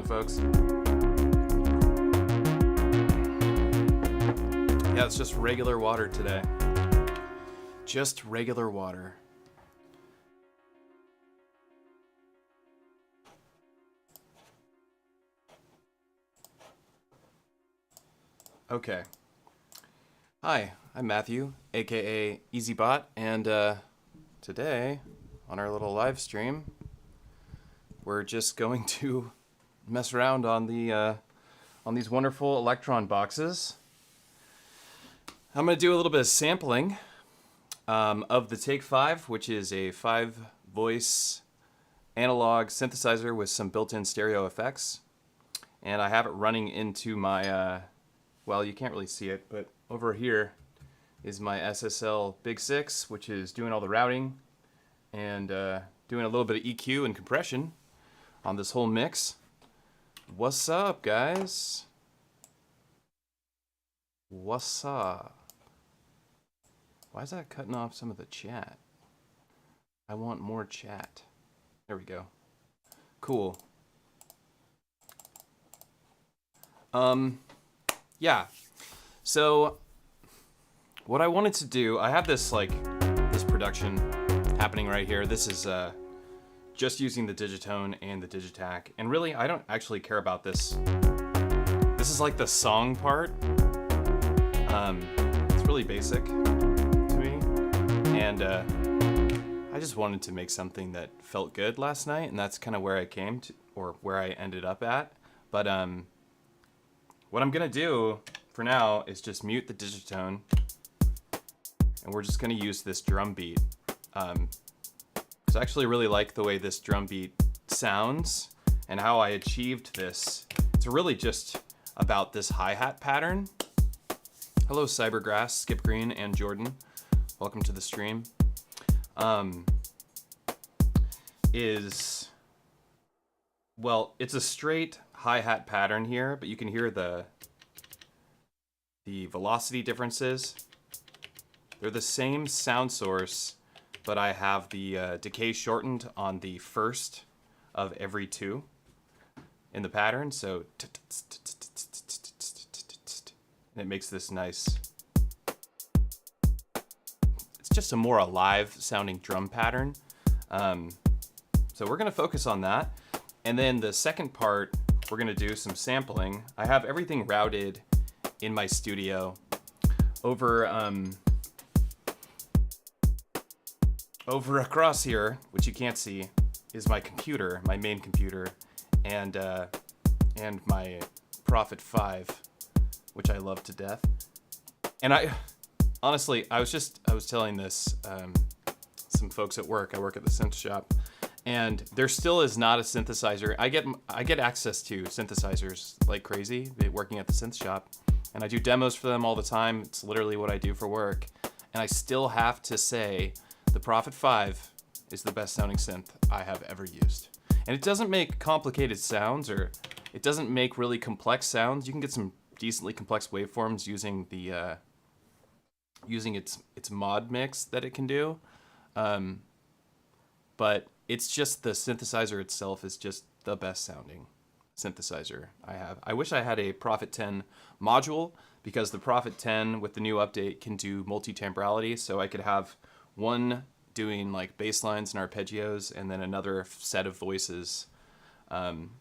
on, folks? Yeah, it's just regular water today. Just regular water. Okay. Hi, I'm Matthew, aka EZBOT, and today, on our little live stream, we're just going to mess around on these wonderful Elektron boxes. I'm going to do a little bit of sampling of the Take 5, which is a 5-voice analog synthesizer with some built-in stereo effects. And I have it running into my, well, you can't really see it, but over here is my SSL Big 6, which is doing all the routing and doing a little bit of EQ and compression on this whole mix. What's up, guys? What's up? Why is that cutting off some of the chat? I want more chat. There we go. Cool. Yeah. So what I wanted to do, I have this this production happening right here. This is just using the Digitone and the Digitakt. And really, I don't actually care about this. This is like the song part. It's really basic to me. And I just wanted to make something that felt good last night. And that's kind of where I came to, or where I ended up at. But what I'm going to do for now is just mute the Digitone. And we're just going to use this drum beat. So I actually really like the way this drum beat sounds and how I achieved this. It's really just about this hi-hat pattern. Hello, Cybergrass, Skip Green, and Jordan. Welcome to the stream. Well, it's a straight hi-hat pattern here, but you can hear the velocity differences. They're the same sound source, but I have the decay shortened on the first of every two in the pattern, so and it makes this nice, it's just a more alive sounding drum pattern. So we're gonna focus on that. And then the second part, we're gonna do some sampling. I have everything routed in my studio over across here, which you can't see, is my computer, my main computer, and my Prophet 5, which I love to death. And honestly, I was telling this some folks at work. I work at the synth shop, and there still is not a synthesizer. I get access to synthesizers like crazy working at the synth shop, and I do demos for them all the time. It's literally what I do for work, and I still have to say the Prophet 5 is the best sounding synth I have ever used. And it doesn't make complicated sounds, or it doesn't make really complex sounds. You can get some decently complex waveforms using the using its mod mix that it can do. But it's just the synthesizer itself is just the best sounding synthesizer I have. I wish I had a Prophet 10 module, because the Prophet 10 with the new update can do multi-temporality, so I could have one doing like bass lines and arpeggios, and then another set of voices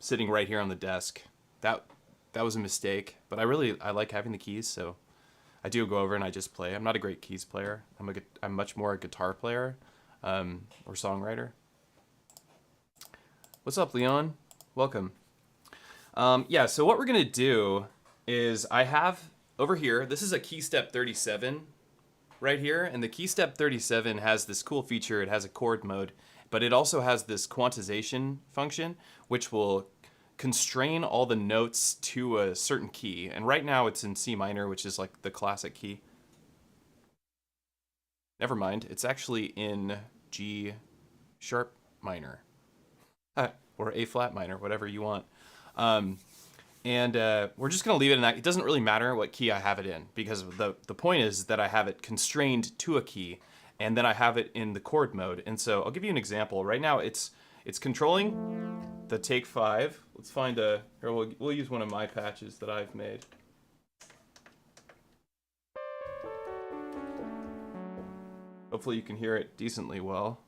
sitting right here on the desk. That was a mistake, but I like having the keys, so I do go over and I just play. I'm not a great keys player. I'm much more a guitar player or songwriter. What's up, Leon? Welcome. Yeah, so what we're gonna do is I have over here, this is a Keystep 37 right here, and the Keystep 37 has this cool feature. It has a chord mode, but it also has this quantization function, which will constrain all the notes to a certain key. And right now it's in C minor, which is like the classic key. Never mind, it's actually in G sharp minor, or A flat minor, whatever you want. And we're just gonna leave it in that. It doesn't really matter what key I have it in, because the point is that I have it constrained to a key, and then I have it in the chord mode. And so I'll give you an example. Right now it's controlling the Take 5. let's find a, here we'll use one of my patches that I've made. Hopefully you can hear it decently well.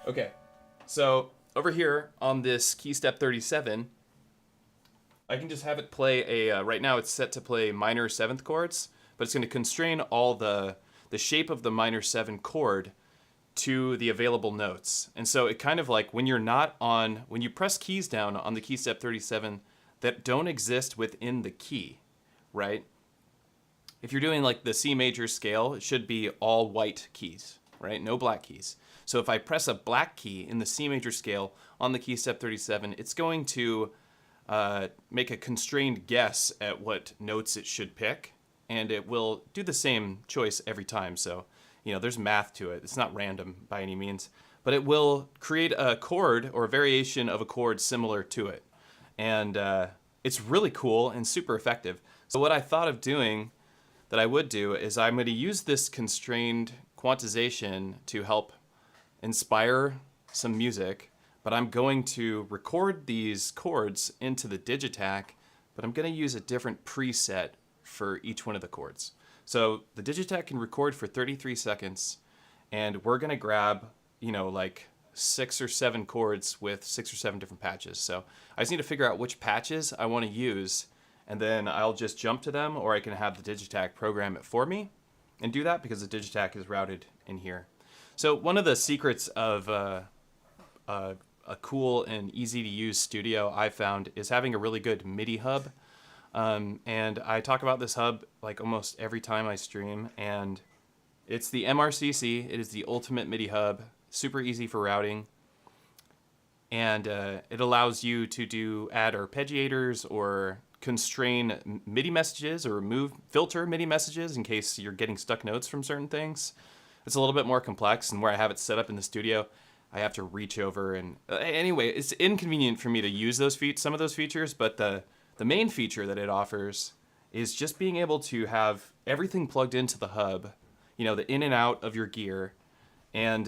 Okay, so over here on this Keystep 37, I can just have it play a, right now it's set to play minor 7th chords, but it's going to constrain all the shape of the minor 7 chord to the available notes. And so it kind of like when when you press keys down on the Keystep 37 that don't exist within the key, right? If you're doing like the C major scale, it should be all white keys, right? No black keys. So if I press a black key in the C major scale on the Keystep 37, it's going to make a constrained guess at what notes it should pick, and it will do the same choice every time. So, you know, there's math to it. It's not random by any means, but it will create a chord or a variation of a chord similar to it. And it's really cool and super effective. So what I thought of doing that I would do is I'm going to use this constrained quantization to help inspire some music, but I'm going to record these chords into the Digitakt, but I'm going to use a different preset for each one of the chords. So the Digitakt can record for 33 seconds, and we're going to grab, you know, like 6 or 7 chords with 6 or 7 different patches. So I just need to figure out which patches I want to use, and then I'll just jump to them, or I can have the Digitakt program it for me and do that because the Digitakt is routed in here. So one of the secrets of a cool and easy to use studio I found is having a really good MIDI hub. And I talk about this hub like almost every time I stream, and it's the MRCC. It is the ultimate MIDI hub, super easy for routing. And it allows you to add arpeggiators or constrain MIDI messages or filter MIDI messages in case you're getting stuck notes from certain things. It's a little bit more complex, and where I have it set up in the studio, I have to reach over and anyway, it's inconvenient for me to use some of those features, but the main feature that it offers is just being able to have everything plugged into the hub, you know, the in and out of your gear, and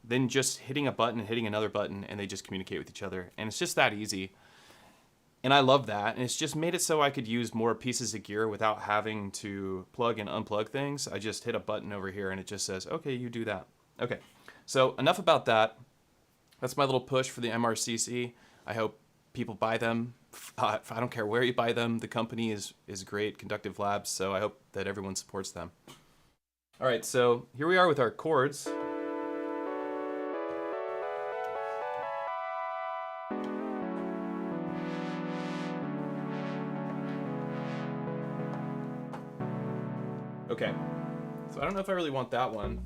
then just hitting a button and hitting another button, and they just communicate with each other, and it's just that easy. And I love that, and it's just made it so I could use more pieces of gear without having to plug and unplug things. I just hit a button over here, and it just says, okay, you do that. Okay, so enough about that. That's my little push for the MRCC. I hope people buy them. I don't care where you buy them. The company is great, Conductive Labs, so I hope that everyone supports them. All right, so here we are with our chords. Okay, so I don't know if I really want that one.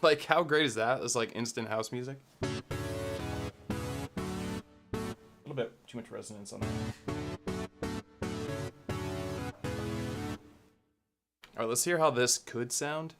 Like, how great is that? It's like instant house music. A little bit too much resonance on that. All right, let's hear how this could sound.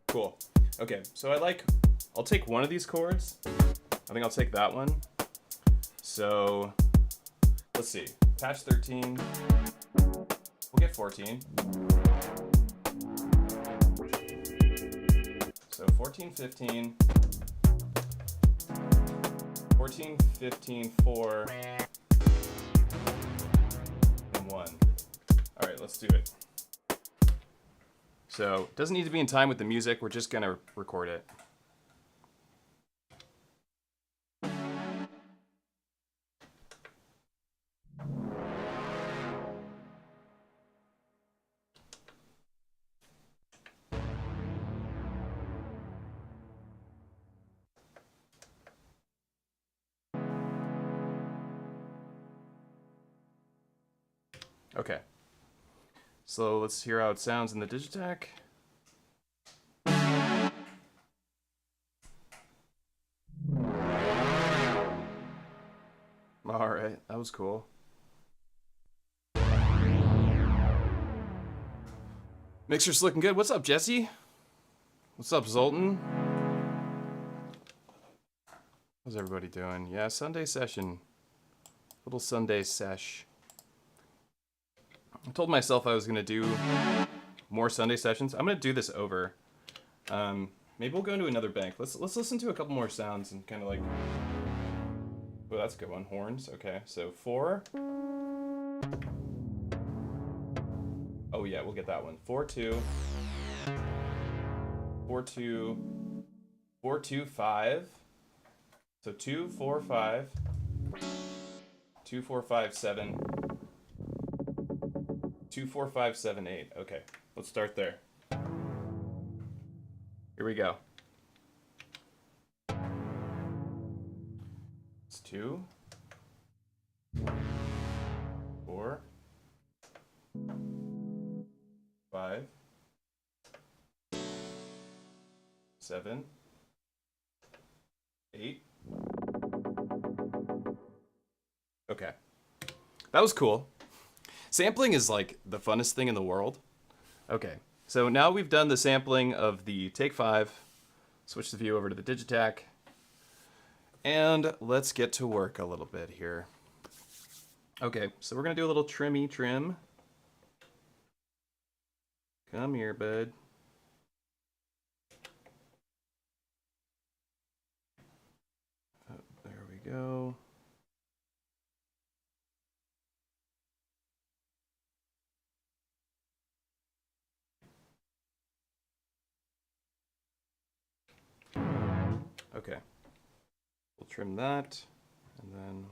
Cool. Okay, so I'll take one of these chords. I think I'll take that one. So, let's see. Patch 13. We'll get 14. So 14, 15. 14, 15, 4. And 1. All right, let's do it. So it doesn't need to be in time with the music. We're just going to record it. Okay. So let's hear how it sounds in the Digitakt. All right, that was cool. Mixer's looking good. What's up, Jesse? What's up, Zoltan? How's everybody doing? Yeah, Sunday session. Little Sunday sesh. I told myself I was going to do more Sunday sessions. I'm going to do this over. Maybe we'll go into another bank. Let's listen to a couple more sounds and kind of like... Oh, that's a good one. Horns. Okay, so 4. Oh yeah, we'll get that one. 4-2. 4-2. 4-2-5. So 2, 4, 5. 2, 4, 5, 7. 2, 4, 5, 7, 8. Okay, let's start there. Here we go. It's 2, 4, 5, 7, 8. Okay. That was cool. Sampling is like the funnest thing in the world. Okay, so now we've done the sampling of the Take 5. Switch the view over to the Digitakt. And let's get to work a little bit here. Okay, so we're gonna do a little trim. Come here, bud. Oh, there we go. Okay, we'll trim that, and then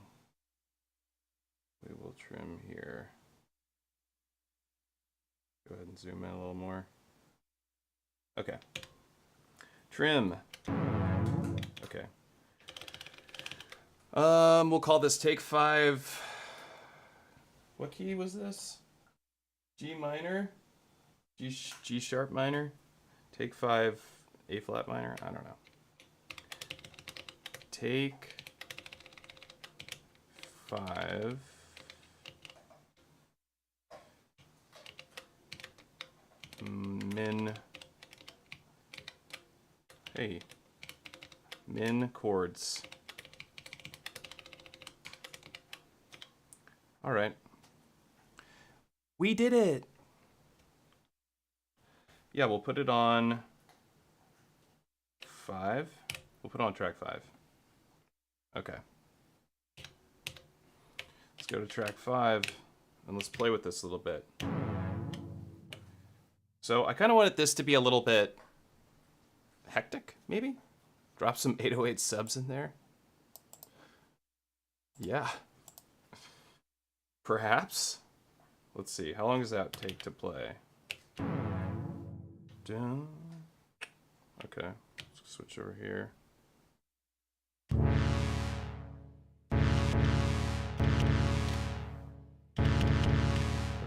we will trim here. Go ahead and zoom in a little more. Okay, trim. Okay. We'll call this Take 5. What key was this? G minor? G sharp minor? Take 5, A flat minor? I don't know. Take 5. Min. Hey. Min chords. All right. We did it. Yeah, we'll put it on 5. We'll put it on track 5. Okay. Let's go to track 5 and let's play with this a little bit. So I kind of wanted this to be a little bit hectic, maybe? Drop some 808 subs in there. Yeah. Perhaps. Let's see. How long does that take to play? Dun. Okay. Let's switch over here.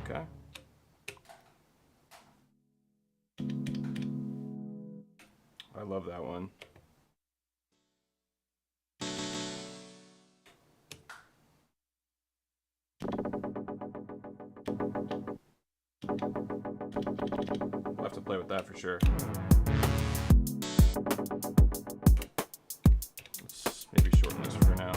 Okay. I love that one. We'll have to play with that for sure. Let's maybe shorten this for now.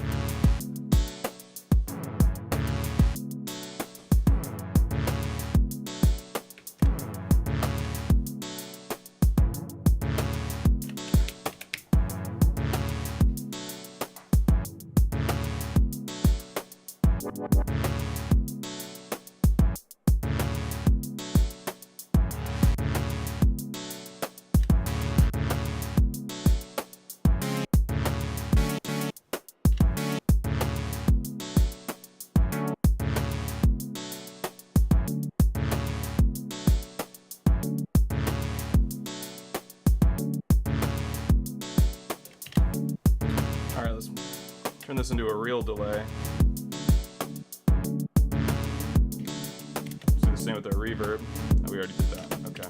Turn this into a real delay. Do the same with the reverb. Oh, we already did that. Okay.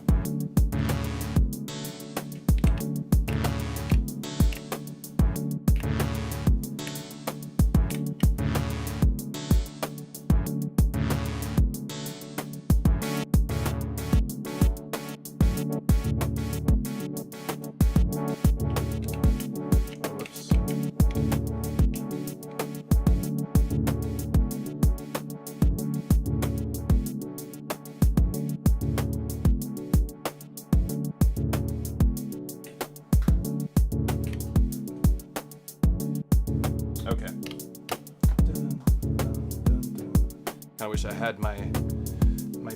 I wish I had my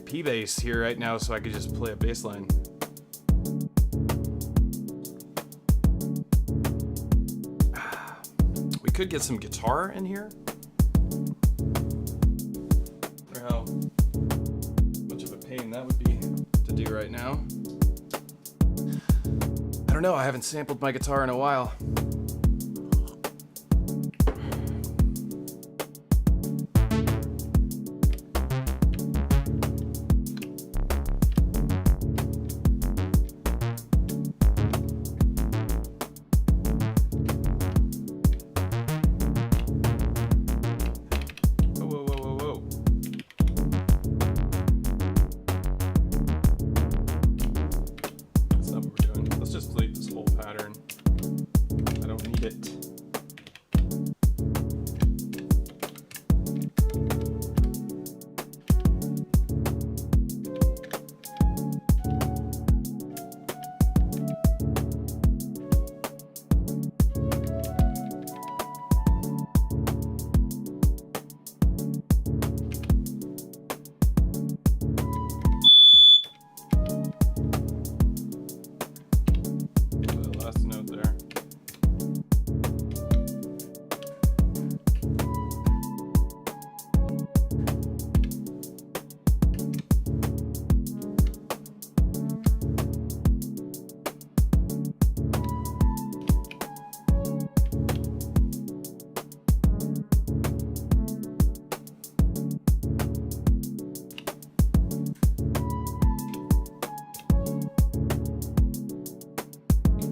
P bass here right now so I could just play a bass line. We could get some guitar in here. I wonder how much of a pain that would be to do right now. I don't know, I haven't sampled my guitar in a while.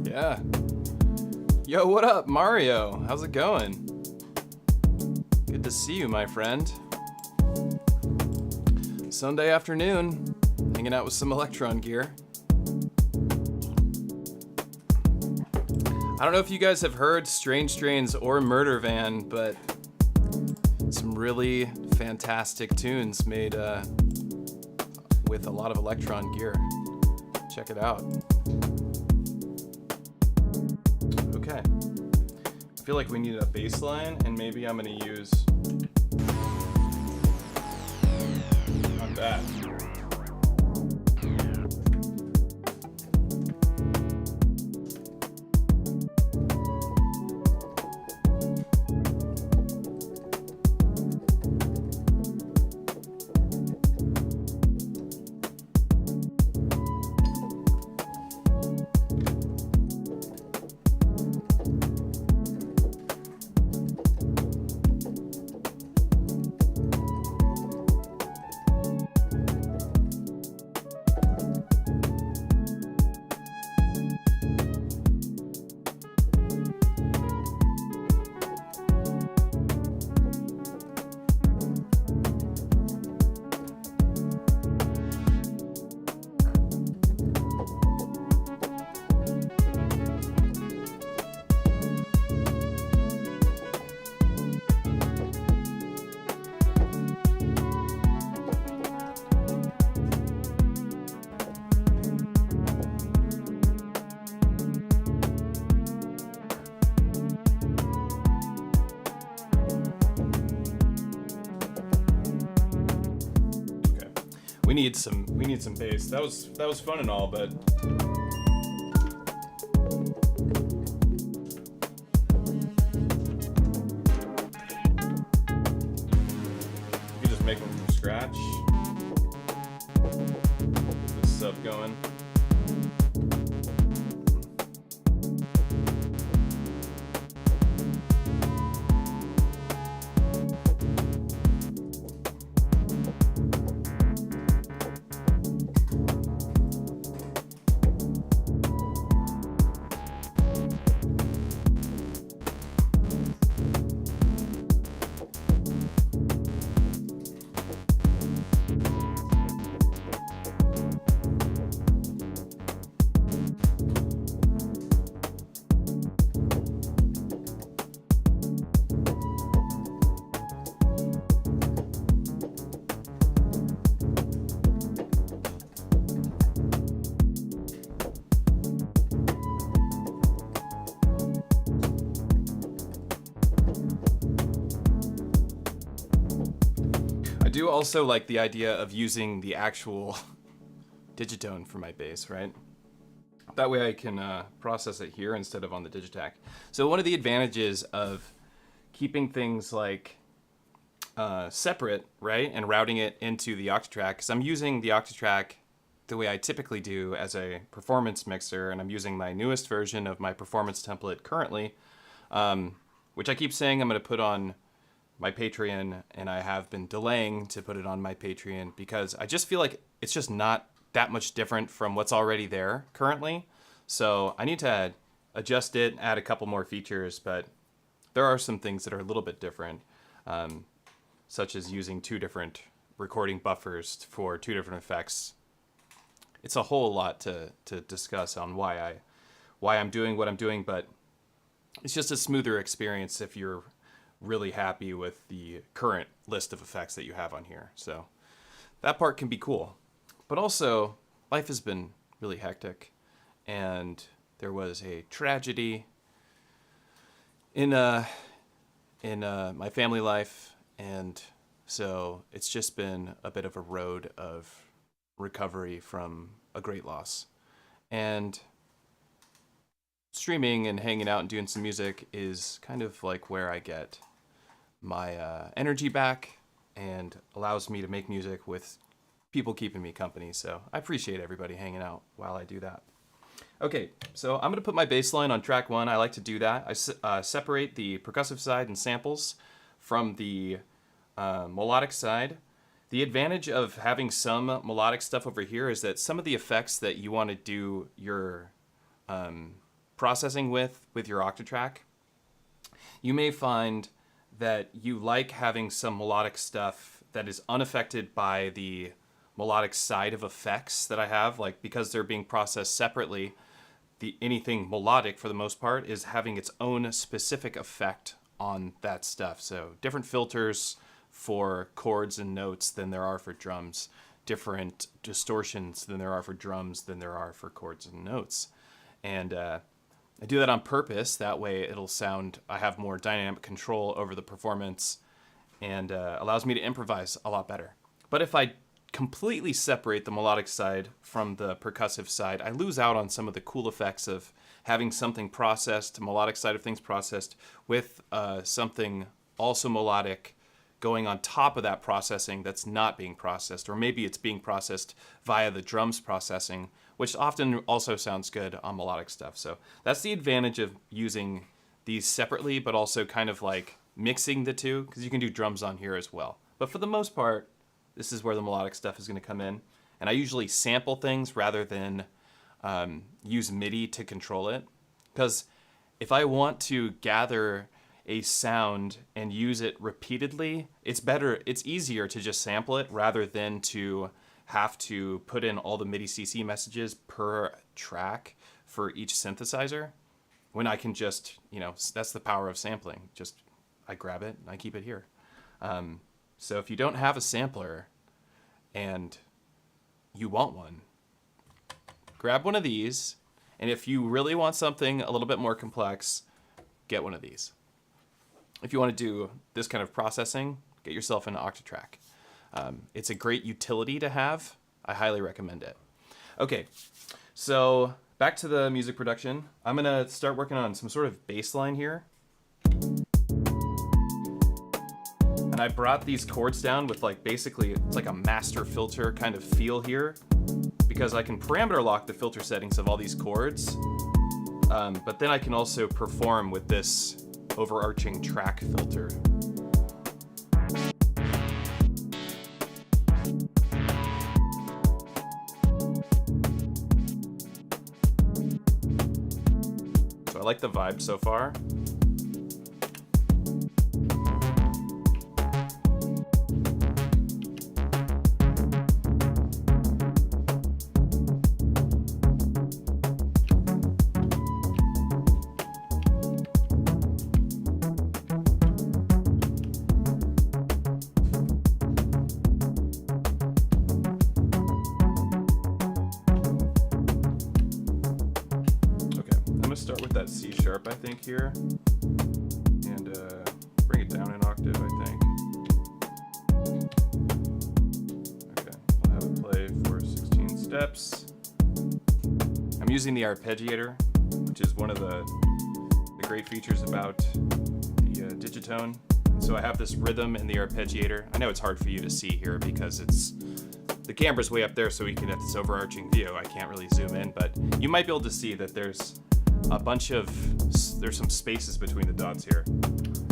Yeah. Yo, what up, Mario? How's it going? Good to see you, my friend. Sunday afternoon, hanging out with some Elektron gear. I don't know if you guys have heard Strange Strains or Murder Van, but some really fantastic tunes made with a lot of Elektron gear. Check it out. Okay. I feel like we need a bass line, and maybe I'm gonna use not that. We need some bass. That was fun and all, but you can just make one from scratch. Get this sub going. do also like the idea of using the actual Digitone for my bass, right? That way I can process it here instead of on the Digitakt. So one of the advantages of keeping things like separate, right, and routing it into the Octatrack, because I'm using the Octatrack the way I typically do as a performance mixer, and I'm using my newest version of my performance template currently, which I keep saying I'm going to put on my Patreon, and I have been delaying to put it on my Patreon because I just feel like it's just not that much different from what's already there currently. So I need to adjust it, add a couple more features, but there are some things that are a little bit different, such as using 2 different recording buffers for 2 different effects. It's a whole lot to discuss on why I'm doing what I'm doing, but it's just a smoother experience if you're really happy with the current list of effects that you have on here. So that part can be cool. But also, life has been really hectic, and there was a tragedy in my family life, and so it's just been a bit of a road of recovery from a great loss. And streaming and hanging out and doing some music is kind of like where I get my energy back and allows me to make music with people keeping me company. So I appreciate everybody hanging out while I do that. Okay, so I'm going to put my bass line on track 1. I like to do that. I separate the percussive side and samples from the melodic side. The advantage of having some melodic stuff over here is that some of the effects that you want to do your processing with your Octatrack, you may find that you like having some melodic stuff that is unaffected by the melodic side of effects that I have, like because they're being processed separately, anything melodic for the most part is having its own specific effect on that stuff. So different filters for chords and notes than there are for drums, different distortions than there are for drums than there are for chords and notes. And I do that on purpose. That way it'll sound, I have more dynamic control over the performance and allows me to improvise a lot better. But if I completely separate the melodic side from the percussive side, I lose out on some of the cool effects of having something processed, melodic side of things processed, with something also melodic going on top of that processing that's not being processed, or maybe it's being processed via the drums processing, which often also sounds good on melodic stuff. So that's the advantage of using these separately, but also kind of like mixing the two, because you can do drums on here as well. But for the most part, this is where the melodic stuff is going to come in. And I usually sample things rather than use MIDI to control it. Because if I want to gather a sound and use it repeatedly, it's easier to just sample it rather than to have to put in all the MIDI CC messages per track for each synthesizer, when I can just, that's the power of sampling. Just, I grab it and I keep it here. So if you don't have a sampler and you want one, grab one of these. And if you really want something a little bit more complex, get one of these. If you want to do this kind of processing, get yourself an Octatrack. It's a great utility to have. I highly recommend it. Okay, so back to the music production. I'm going to start working on some sort of bass line here. And I brought these chords down with basically it's like a master filter kind of feel here, because I can parameter lock the filter settings of all these chords, but then I can also perform with this overarching track filter. So I like the vibe so far. Start with that C sharp, I think, here, and bring it down an octave, I think. steps. I'm using the arpeggiator, which is one of the great features about the Digitone. So I have this rhythm in the arpeggiator. I know it's hard for you to see here because the camera's way up there, so we can have this overarching view. I can't really zoom in, but you might be able to see that there's some spaces between the dots here.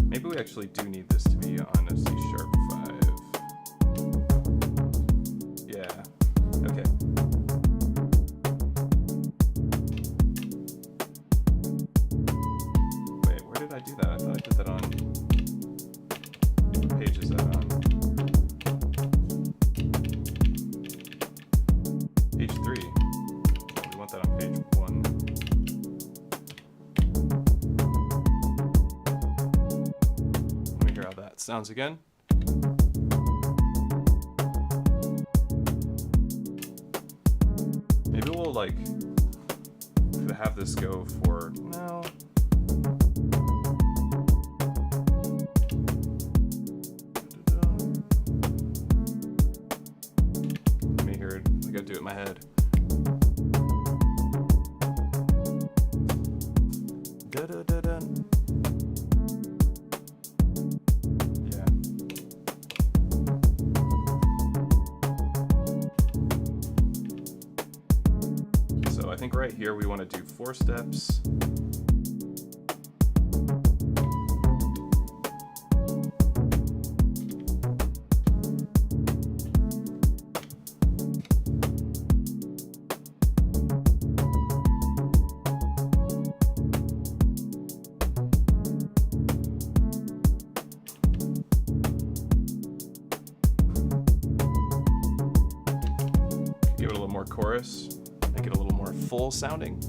Maybe we actually do need this to be on a C sharp 5. Yeah, okay. Wait, where did I do that? I thought I did that on... What page is that on? Page 3. We want that on page 1. Let me hear how that sounds again. Maybe we'll like have this go for no. Let me hear it. I gotta do it in my head. Da-da-da-da. Yeah. So I think right here we want to do 4 steps. Give it a little more chorus, make it a little more full sounding.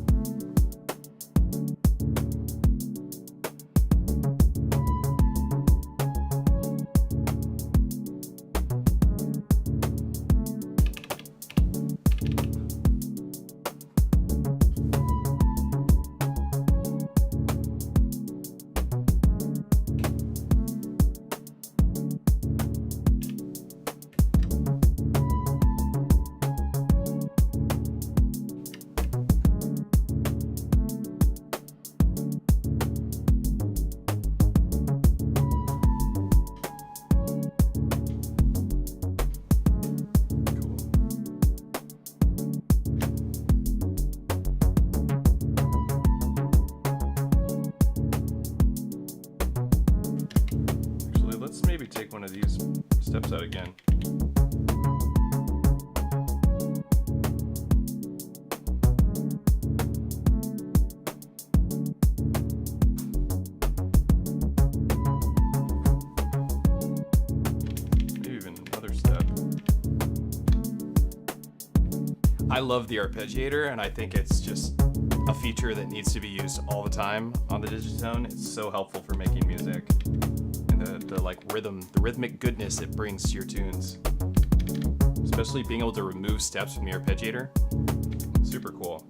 Maybe take one of these steps out again. Maybe even another step. I love the arpeggiator, and I think it's just a feature that needs to be used all the time on the Digitone. It's so helpful for making music. The like rhythm, the rhythmic goodness it brings to your tunes. Especially being able to remove steps from the arpeggiator. Super cool.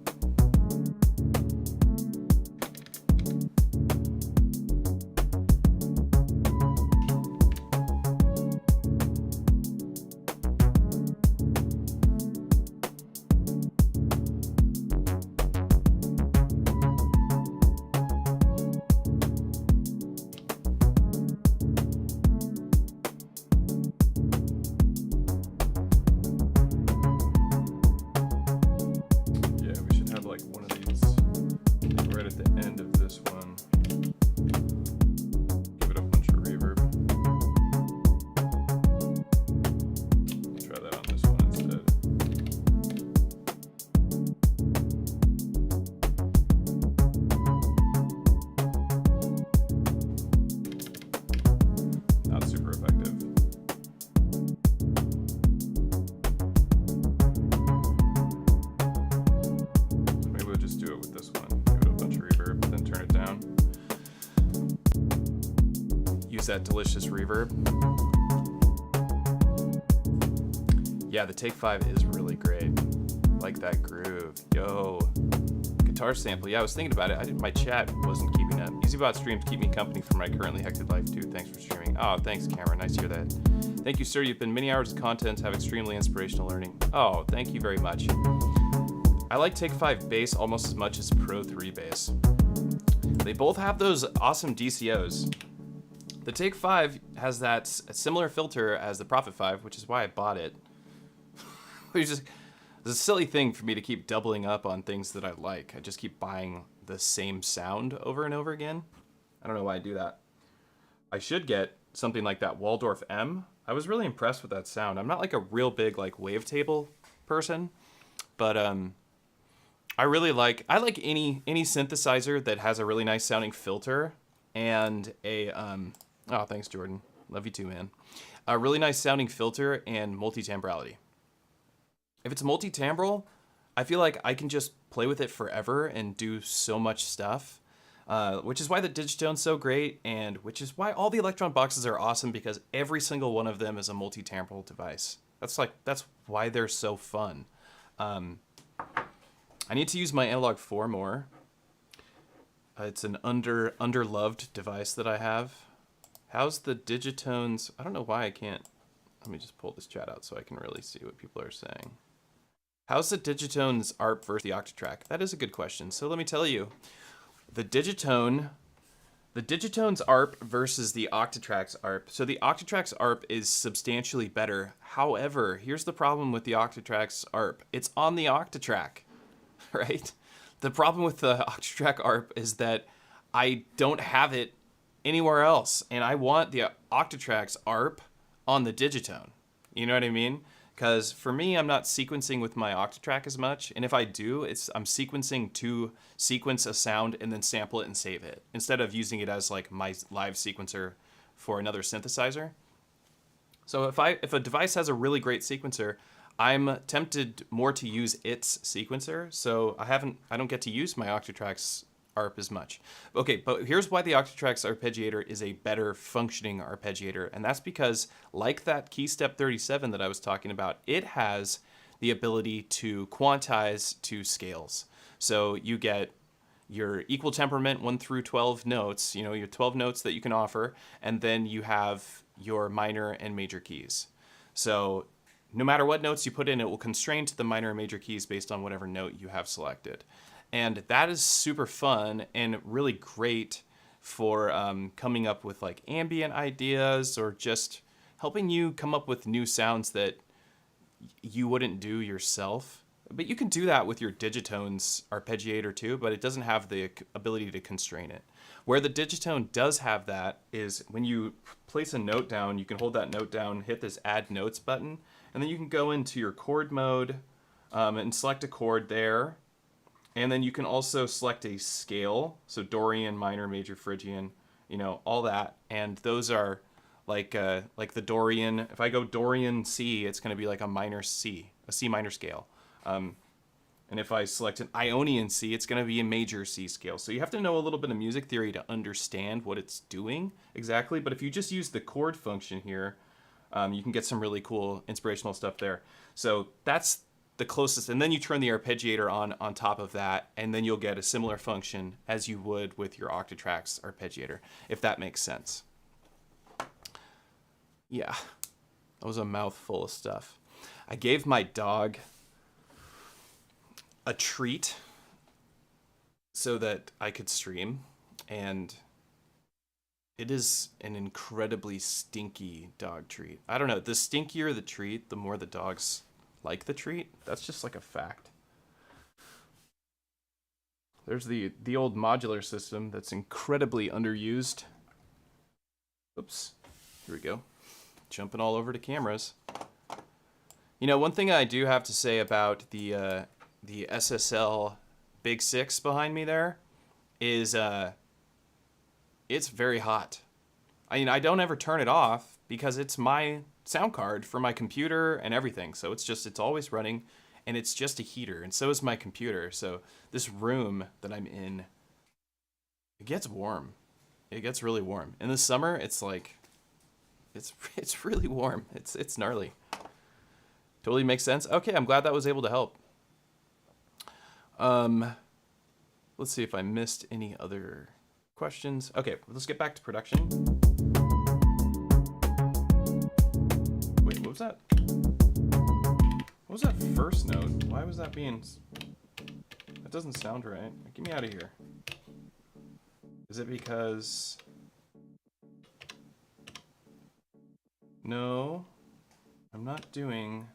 That delicious reverb. Yeah, the Take 5 is really great. Like that groove. Yo. Guitar sample. Yeah, I was thinking about it. My chat wasn't keeping EZBOT streams keep me company for my currently hectic life too. Thanks for streaming. Oh, thanks, Cameron. Nice to hear that. Thank you, sir. You've been many hours of content, have extremely inspirational learning. Oh, thank you very much. I like Take 5 bass almost as much as Pro 3 bass. They both have those awesome DCOs. The Take 5 has that similar filter as the Prophet 5, which is why I bought it. It's a silly thing for me to keep doubling up on things that I like. I just keep buying the same sound over and over again. I don't know why I do that. I should get something like that Waldorf M. I was really impressed with that sound. I'm not like a real big like wavetable person, but I like any synthesizer that has a really nice sounding filter and a oh, thanks Jordan. Love you too, man. A really nice sounding filter and multi-timbrality. If it's multi-timbral, I feel like I can just play with it forever and do so much stuff, which is why the Digitone's so great, and which is why all the Elektron boxes are awesome, because every single one of them is a multi-timbral device. That's why they're so fun. I need to use my Analog 4 more. It's an underloved device that I have. How's the Digitones? I don't know why I can't. Let me just pull this chat out so I can really see what people are saying. How's the Digitone's ARP versus the Octatrack? That is a good question. So let me tell you, the Digitone's ARP versus the Octatrack's ARP. So the Octatrack's ARP is substantially better. However, here's the problem with the Octatrack's ARP. It's on the Octatrack, right? The problem with the Octatrack ARP is that I don't have it anywhere else, and I want the Octatrack's ARP on the Digitone. You know what I mean? Because for me, I'm not sequencing with my Octatrack as much, and if I do, I'm sequencing to sequence a sound and then sample it and save it, instead of using it as like my live sequencer for another synthesizer. So if a device has a really great sequencer, I'm tempted more to use its sequencer, so I don't get to use my Octatrack's ARP as much. Okay, but here's why the Octatrack's arpeggiator is a better functioning arpeggiator, and that's because, like that Keystep 37 that I was talking about, it has the ability to quantize to scales. So you get your equal temperament 1 through 12 notes, you know, your 12 notes that you can offer, and then you have your minor and major keys. So no matter what notes you put in, it will constrain to the minor and major keys based on whatever note you have selected. And that is super fun and really great for coming up with like ambient ideas, or just helping you come up with new sounds that you wouldn't do yourself. But you can do that with your Digitone's arpeggiator too, but it doesn't have the ability to constrain it. Where the Digitone does have that is when you place a note down, you can hold that note down, hit this Add Notes button, and then you can go into your chord mode and select a chord there. And then you can also select a scale, so Dorian, minor, major, Phrygian, you know, all that. And those are like the Dorian. If I go Dorian C, it's going to be like a minor C, a C minor scale. And if I select an Ionian C, it's going to be a major C scale. So you have to know a little bit of music theory to understand what it's doing exactly. But if you just use the chord function here, you can get some really cool inspirational stuff there. So that's the closest, and then you turn the arpeggiator on top of that, and then you'll get a similar function as you would with your Octatrack's arpeggiator, if that makes sense. Yeah, that was a mouthful of stuff. I gave my dog a treat so that I could stream, and it is an incredibly stinky dog treat. I don't know, the stinkier the treat, the more the dogs like the treat. That's just like a fact. There's the old modular system that's incredibly underused. Oops, here we go. Jumping all over to cameras. You know, one thing I do have to say about the SSL Big 6 behind me there is it's very hot. I mean, I don't ever turn it off because it's my sound card for my computer and everything. So it's always running, and it's just a heater, and so is my computer. So this room that I'm in, it gets warm. It gets really warm. In the summer, it's like, it's really warm. It's gnarly. Totally makes sense. Okay, I'm glad that was able to help. Let's see if I missed any other questions? Okay, let's get back to production. Wait, what was that? What was that first note? Why was that being... That doesn't sound right. Get me out of here. Is it because... No, I'm not doing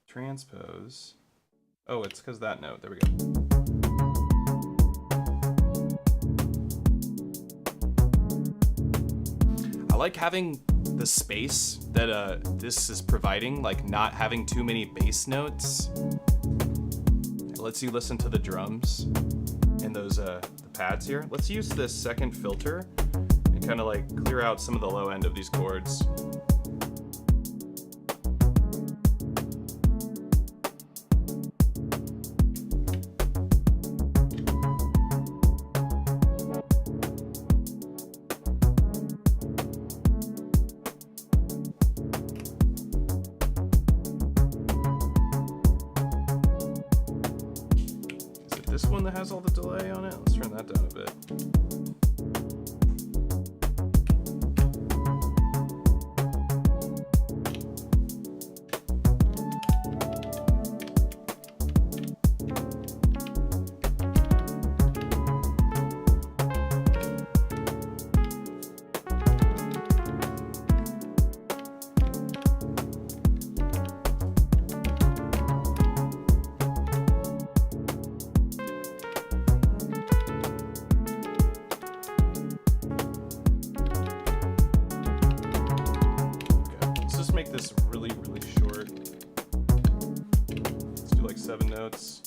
transpose. Oh, it's because that note. There we go. I like having the space that this is providing, like not having too many bass notes. It lets you listen to the drums and those the pads here. Let's use this second filter and kind of like clear out some of the low end of these chords. This one that has all the delay on it? Let's turn that down a bit. Make this really, really short. Let's do like 7 notes.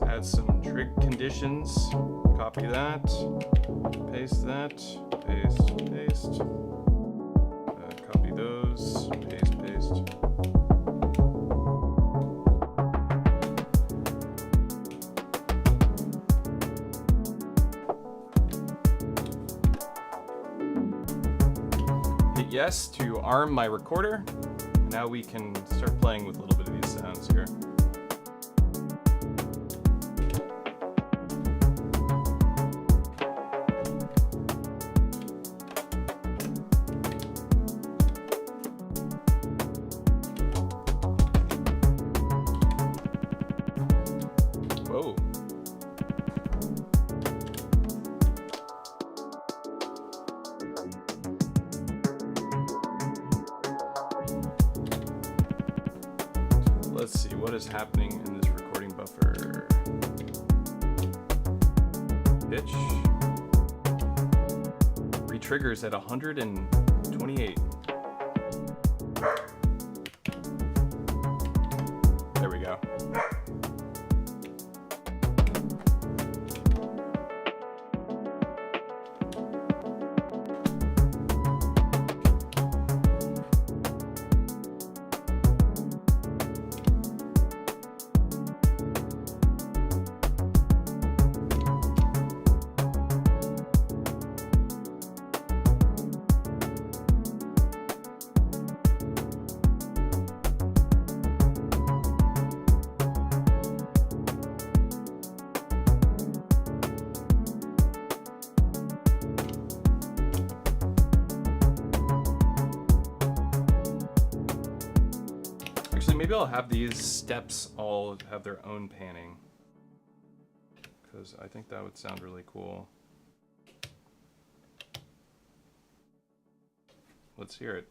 Add some trig conditions, copy that, paste that, paste, paste, copy those, paste, paste. Hit yes to arm my recorder. Now we can start playing with a little bit of these sounds here. Whoa. Let's see what is happening in this recording buffer. Pitch. Retriggers at 128. There we go. maybe I'll have these steps all have their own panning, because I think that would sound really cool. Let's hear it.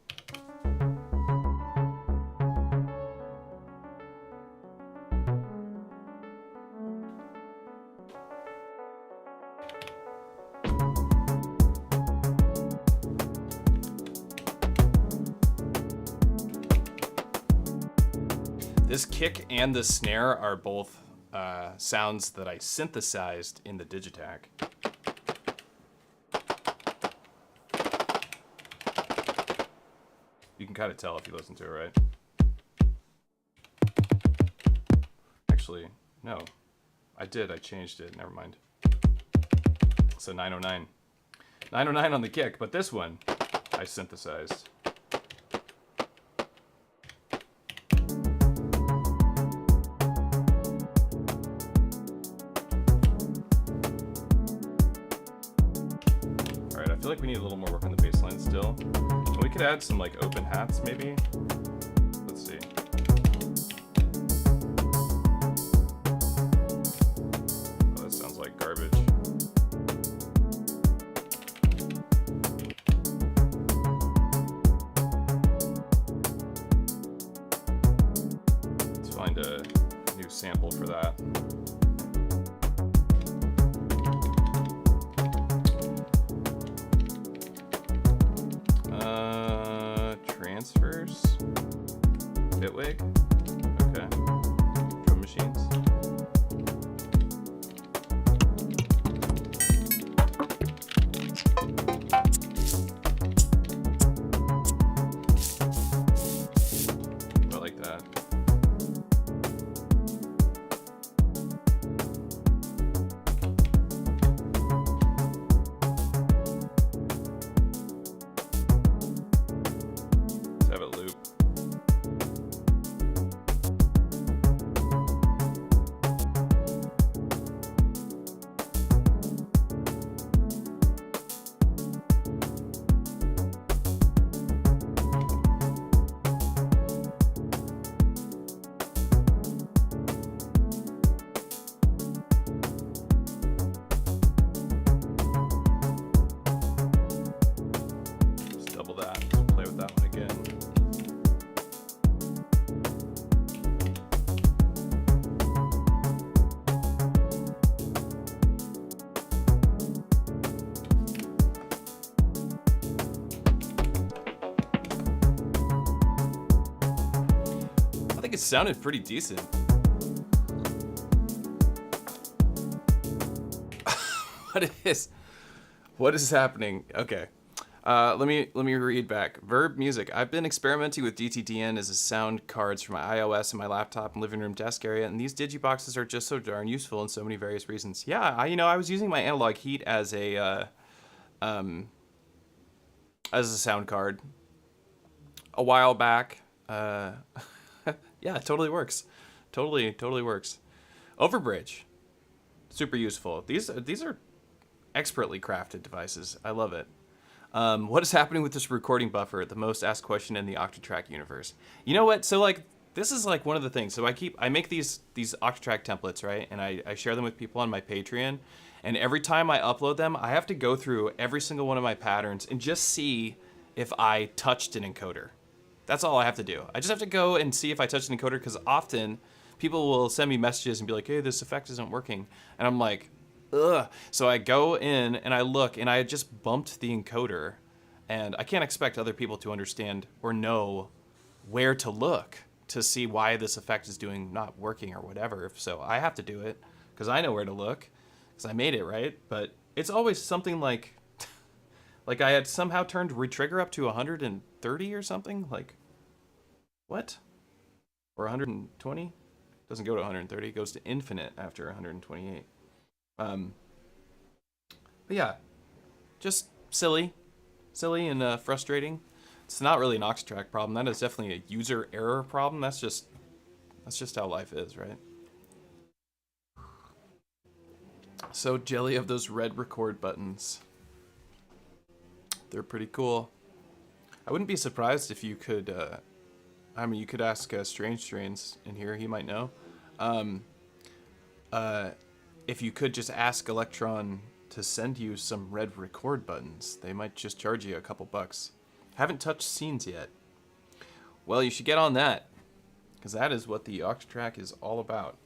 This kick and the snare are both sounds that I synthesized in the Digitakt. You can kind of tell if you listen to it, right? Actually, no. I did. I changed it. Never mind. So 909. 909 on the kick, but this one I synthesized. Alright, I feel like we need a little more work on the bass line still. And we could add some like open hats maybe. Let's see. Oh, that sounds like garbage. Let's find a new sample for that. Transfers. Bitwig. Okay. Drum machines. I like that. Let's have it loop. Just double that. Play with that one again. I think it sounded pretty decent. What is happening? Okay. Let me read back. Verb music. I've been experimenting with DTDN as a sound cards for my iOS and my laptop and living room desk area, and these digiboxes are just so darn useful in so many various reasons. Yeah, I was using my analog heat as a sound card a while back. Yeah, it totally works. Totally works. Overbridge. Super useful. These are expertly crafted devices. I love it. What is happening with this recording buffer? The most asked question in the Octatrack universe. You know what? So like, this is like one of the things. So I make these Octatrack templates, right? And I share them with people on my Patreon. And every time I upload them, I have to go through every single one of my patterns and just see if I touched an encoder. That's all I have to do. I just have to go and see if I touched an encoder, because often people will send me messages and be like, hey, this effect isn't working. And I'm like, ugh. So I go in and I look, and I just bumped the encoder, and I can't expect other people to understand or know where to look to see why this effect is not working or whatever. So I have to do it because I know where to look because I made it, right? But it's always something like I had somehow turned retrigger up to 130 or something. Like, what? Or 120? Doesn't go to 130. It goes to infinite after 128. But yeah, just silly and frustrating. It's not really an Octatrack problem. That is definitely a user error problem. That's just how life is, right? So jelly of those red record buttons. They're pretty cool. I wouldn't be surprised if you could I mean, you could ask Strange Strains in here. He might know. If you could just ask Elektron to send you some red record buttons, they might just charge you a couple bucks. Haven't touched scenes yet. Well, you should get on that, because that is what the Octatrack is all about.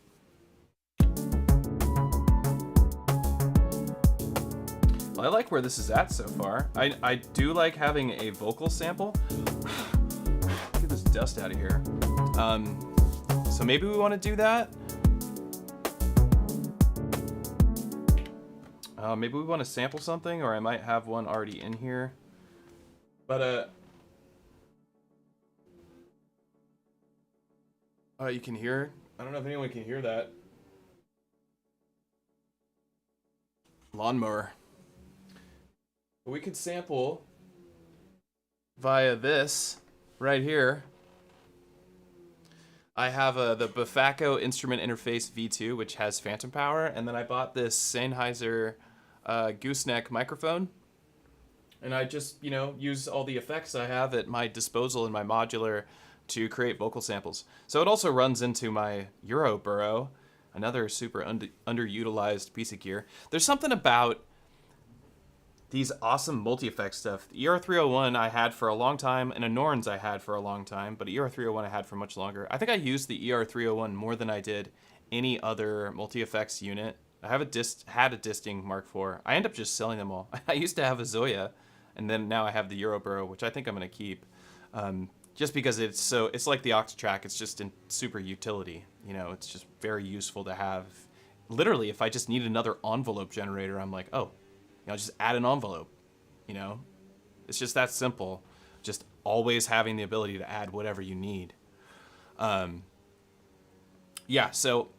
Well, I like where this is at so far. I do like having a vocal sample. Get this dust out of here. So maybe we want to do that. Maybe we want to sample something, or I might have one already in here. But, oh, you can hear? I don't know if anyone can hear that. Lawnmower. But we could sample via this right here. I have the Bafako Instrument Interface V2, which has phantom power, and then I bought this Sennheiser gooseneck microphone, and I just, you know, use all the effects I have at my disposal in my Modular to create vocal samples. So it also runs into my Euro Burrow, another super underutilized piece of gear. There's something about these awesome multi-effect stuff. The ER301 I had for a long time, and a Norns I had for a long time, but ER301 I had for much longer. I think I used the ER301 more than I did any other multi-effects unit. I have had a Disting Mark IV. I end up just selling them all. I used to have a Zoya, and then now I have the Euro Burrow, which I think I'm gonna keep. Just because it's like the Octatrack, it's just in super utility. You know, it's just very useful to have. Literally, if I just need another envelope generator, I'm like, oh, you know, just add an envelope. You know, it's just that simple. Just always having the ability to add whatever you need. Yeah, so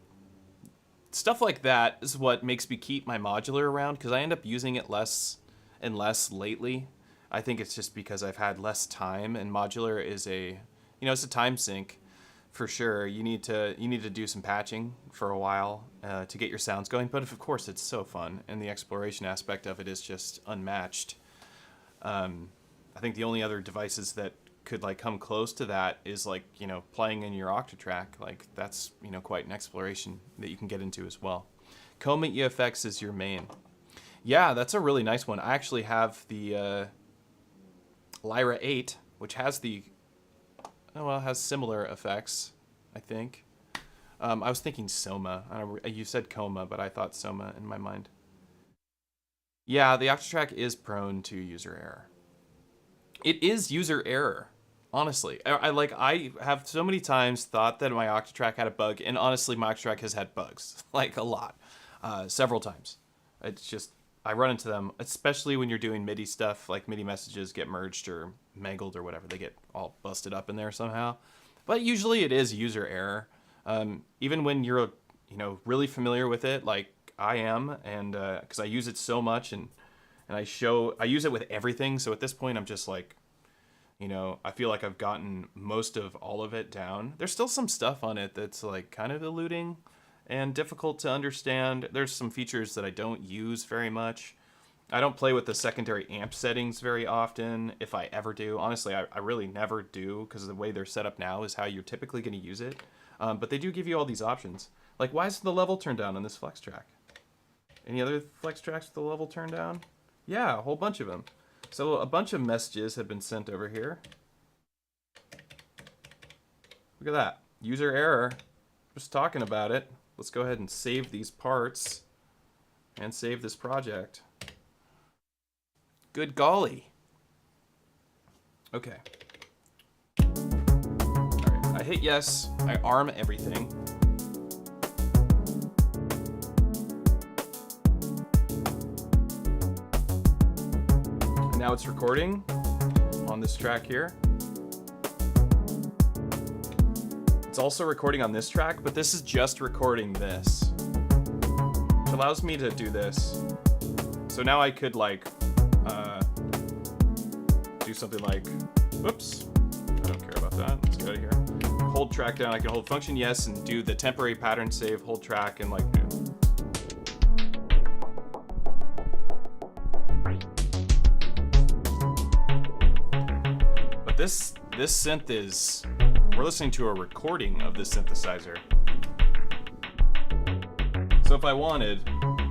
stuff like that is what makes me keep my Modular around, because I end up using it less and less lately. I think it's just because I've had less time, and Modular is it's a time sink for sure. You need to do some patching for a while to get your sounds going, but of course it's so fun, and the exploration aspect of it is just unmatched. I think the only other devices that could like come close to that is like, you know, playing in your Octatrack. Like that's, you know, quite an exploration that you can get into as well. Coma EFX is your main. Yeah, that's a really nice one. I actually have the Lyra 8, which has has similar effects, I think. I was thinking Soma. You said Coma, but I thought Soma in my mind. Yeah, the Octatrack is prone to user error. It is user error, honestly. I have so many times thought that my Octatrack had a bug, and honestly, my Octatrack has had bugs, like a lot, several times. It's just, I run into them, especially when you're doing MIDI stuff, like MIDI messages get merged or mangled or whatever. They get all busted up in there somehow. But usually it is user error. Even when you're, you know, really familiar with it, like I am, and because I use it so much, and I use it with everything. So at this point, I'm just like, you know, I feel like I've gotten most of all of it down. There's still some stuff on it that's like kind of eluding and difficult to understand. There's some features that I don't use very much. I don't play with the secondary amp settings very often, if I ever do. Honestly, I really never do, because the way they're set up now is how you're typically going to use it. But they do give you all these options. Like, why is the level turned down on this Flex Track? Any other Flex Tracks with the level turned down? Yeah, a whole bunch of them. So a bunch of messages have been sent over here. Look at that. User error. Just talking about it. Let's go ahead and save these parts and save this project. Good golly. Okay. Alright, I hit yes. I arm everything. And now it's recording on this track here. It's also recording on this track, but this is just recording this, which allows me to do this. So now I could like do something like, whoops, I don't care about that. Let's go to here. Hold track down. I can hold function yes and do the temporary pattern save, hold track, and like. But this synth is we're listening to a recording of this synthesizer. So if I wanted,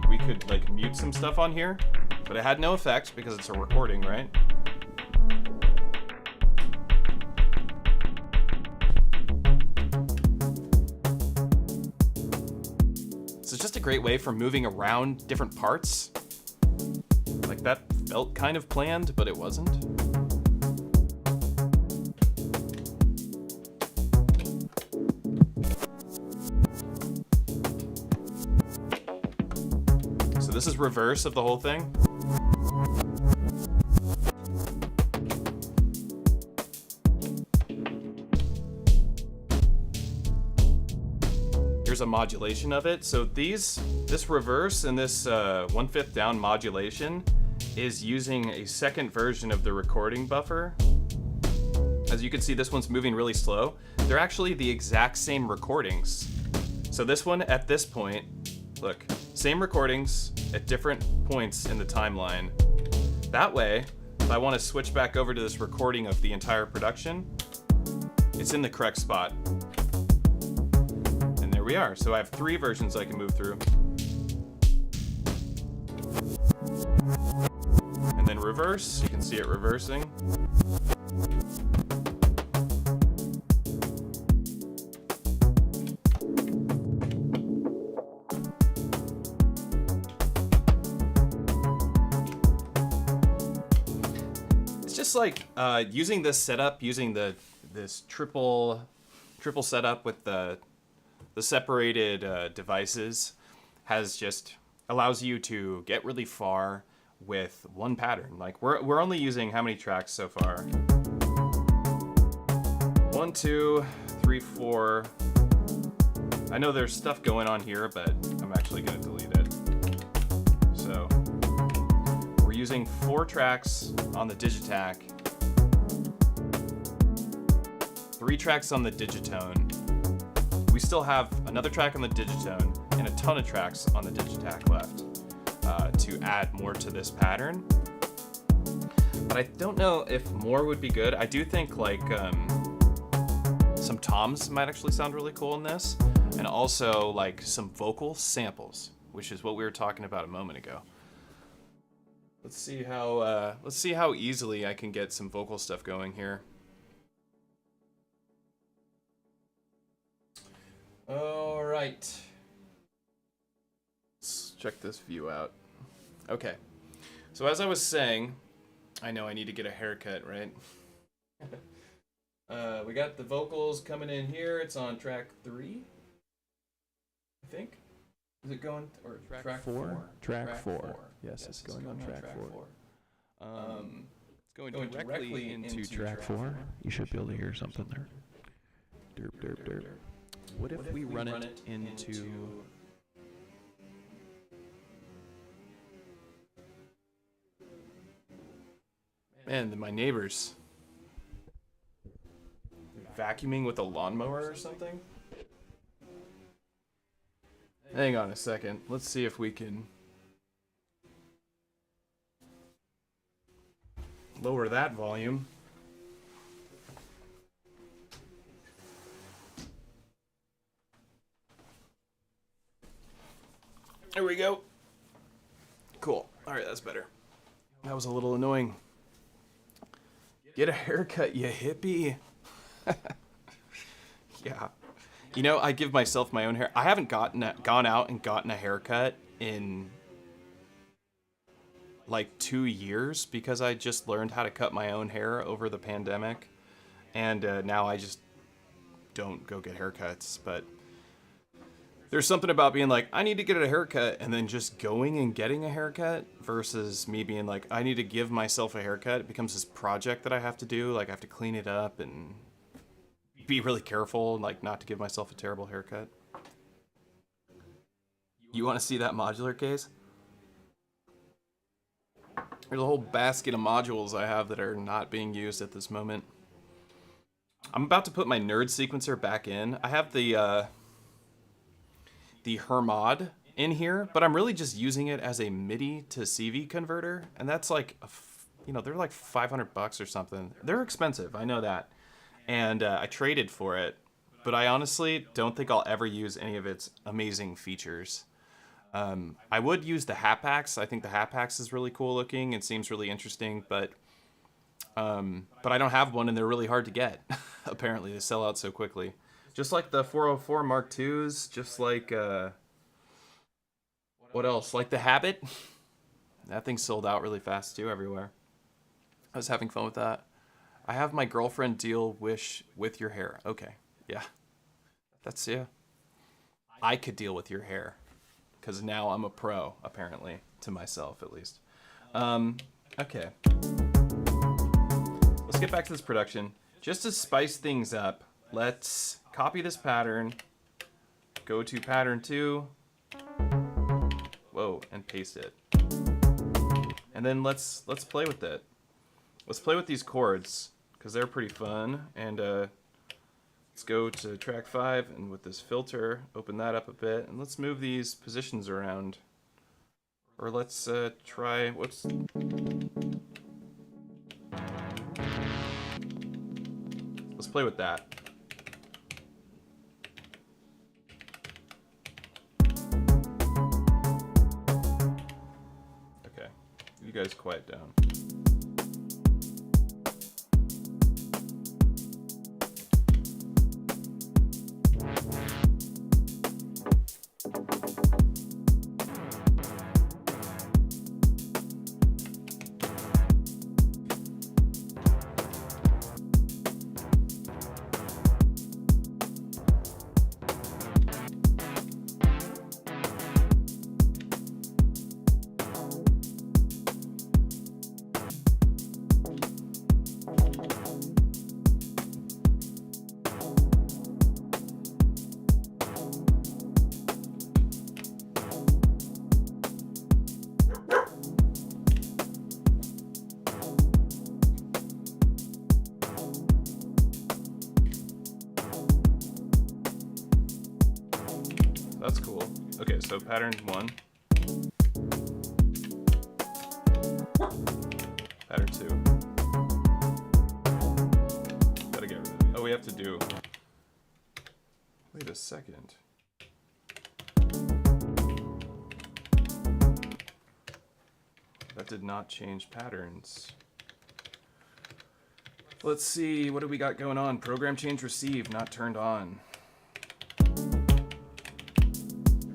we could like mute some stuff on here, but it had no effect because it's a recording, right? So it's just a great way for moving around different parts. Like that felt kind of planned, but it wasn't. So this is reverse of the whole thing. Here's a modulation of it. So this reverse and this 1/5 down modulation is using a second version of the recording buffer. As you can see, this one's moving really slow. They're actually the exact same recordings. So this one at this point, look, same recordings at different points in the timeline. That way, if I want to switch back over to this recording of the entire production, it's in the correct spot. And there we are. So I have 3 versions I can move through. And then reverse, you can see it reversing. It's just like using this setup, using this triple setup with the separated devices has just allows you to get really far with one pattern. Like we're only using how many tracks so far? 1, 2, 3, 4. I know there's stuff going on here, but I'm actually gonna delete it. So we're using 4 tracks on the Digitakt, 3 tracks on the Digitone. We still have another track on the Digitone and a ton of tracks on the Digitakt left to add more to this pattern. But I don't know if more would be good. I do think like some toms might actually sound really cool in this, and also like some vocal samples, which is what we were talking about a moment ago. Let's see how easily I can get some vocal stuff going here. All right. Let's check this view out. Okay. So as I was saying, I know I need to get a haircut, right? We got the vocals coming in here. It's on track 3, I think. Is it going or track 4? Track 4. Yes, it's going on track 4. It's going directly into Track 4. You should be able to hear something there. Derp, derp, derp. What if we run it into... Man, my neighbors vacuuming with a lawnmower or something? Hang on a second. Let's see if we can lower that volume. There we go. Cool. All right, that's better. That was a little annoying. Get a haircut, you hippie. Yeah. You know, I give myself my own hair. I haven't gone out and gotten a haircut in like 2 years because I just learned how to cut my own hair over the pandemic. And now I just don't go get haircuts. But there's something about being like, I need to get a haircut, and then just going and getting a haircut versus me being like, I need to give myself a haircut. It becomes this project that I have to do. Like, I have to clean it up and be really careful, like not to give myself a terrible haircut. You want to see that modular case? There's a whole basket of modules I have that are not being used at this moment. I'm about to put my nerd sequencer back in. I have the Hermod in here, but I'm really just using it as a MIDI to CV converter, and that's like, they're like $500 or something. They're expensive, I know that. and I traded for it, but I honestly don't think I'll ever use any of its amazing features. I would use the hat packs. I think the hat packs is really cool looking and seems really interesting, but I don't have one, and they're really hard to get. Apparently, they sell out so quickly. Just like the 404 Mark IIs, just like, what else? Like the Habit. That thing sold out really fast, too, everywhere. I was having fun with that. I have my girlfriend deal wish with your hair. Okay, yeah. That's, yeah. I could deal with your hair, because now I'm a pro, apparently, to myself, at least. Okay. Let's get back to this production. Just to spice things up, let's copy this pattern, go to pattern 2, whoa, and paste it. And then let's play with it. Let's play with these chords, because they're pretty fun. And let's go to track 5, and with this filter, open that up a bit, and let's move these positions around. Or let's try, let's play with that. Okay, you guys quiet down. That's cool. Okay, so pattern 1. Pattern 2. Gotta get rid of it. Oh, we have to do... Wait a second. That did not change patterns. Let's see, what do we got going on? Program change received, not turned on.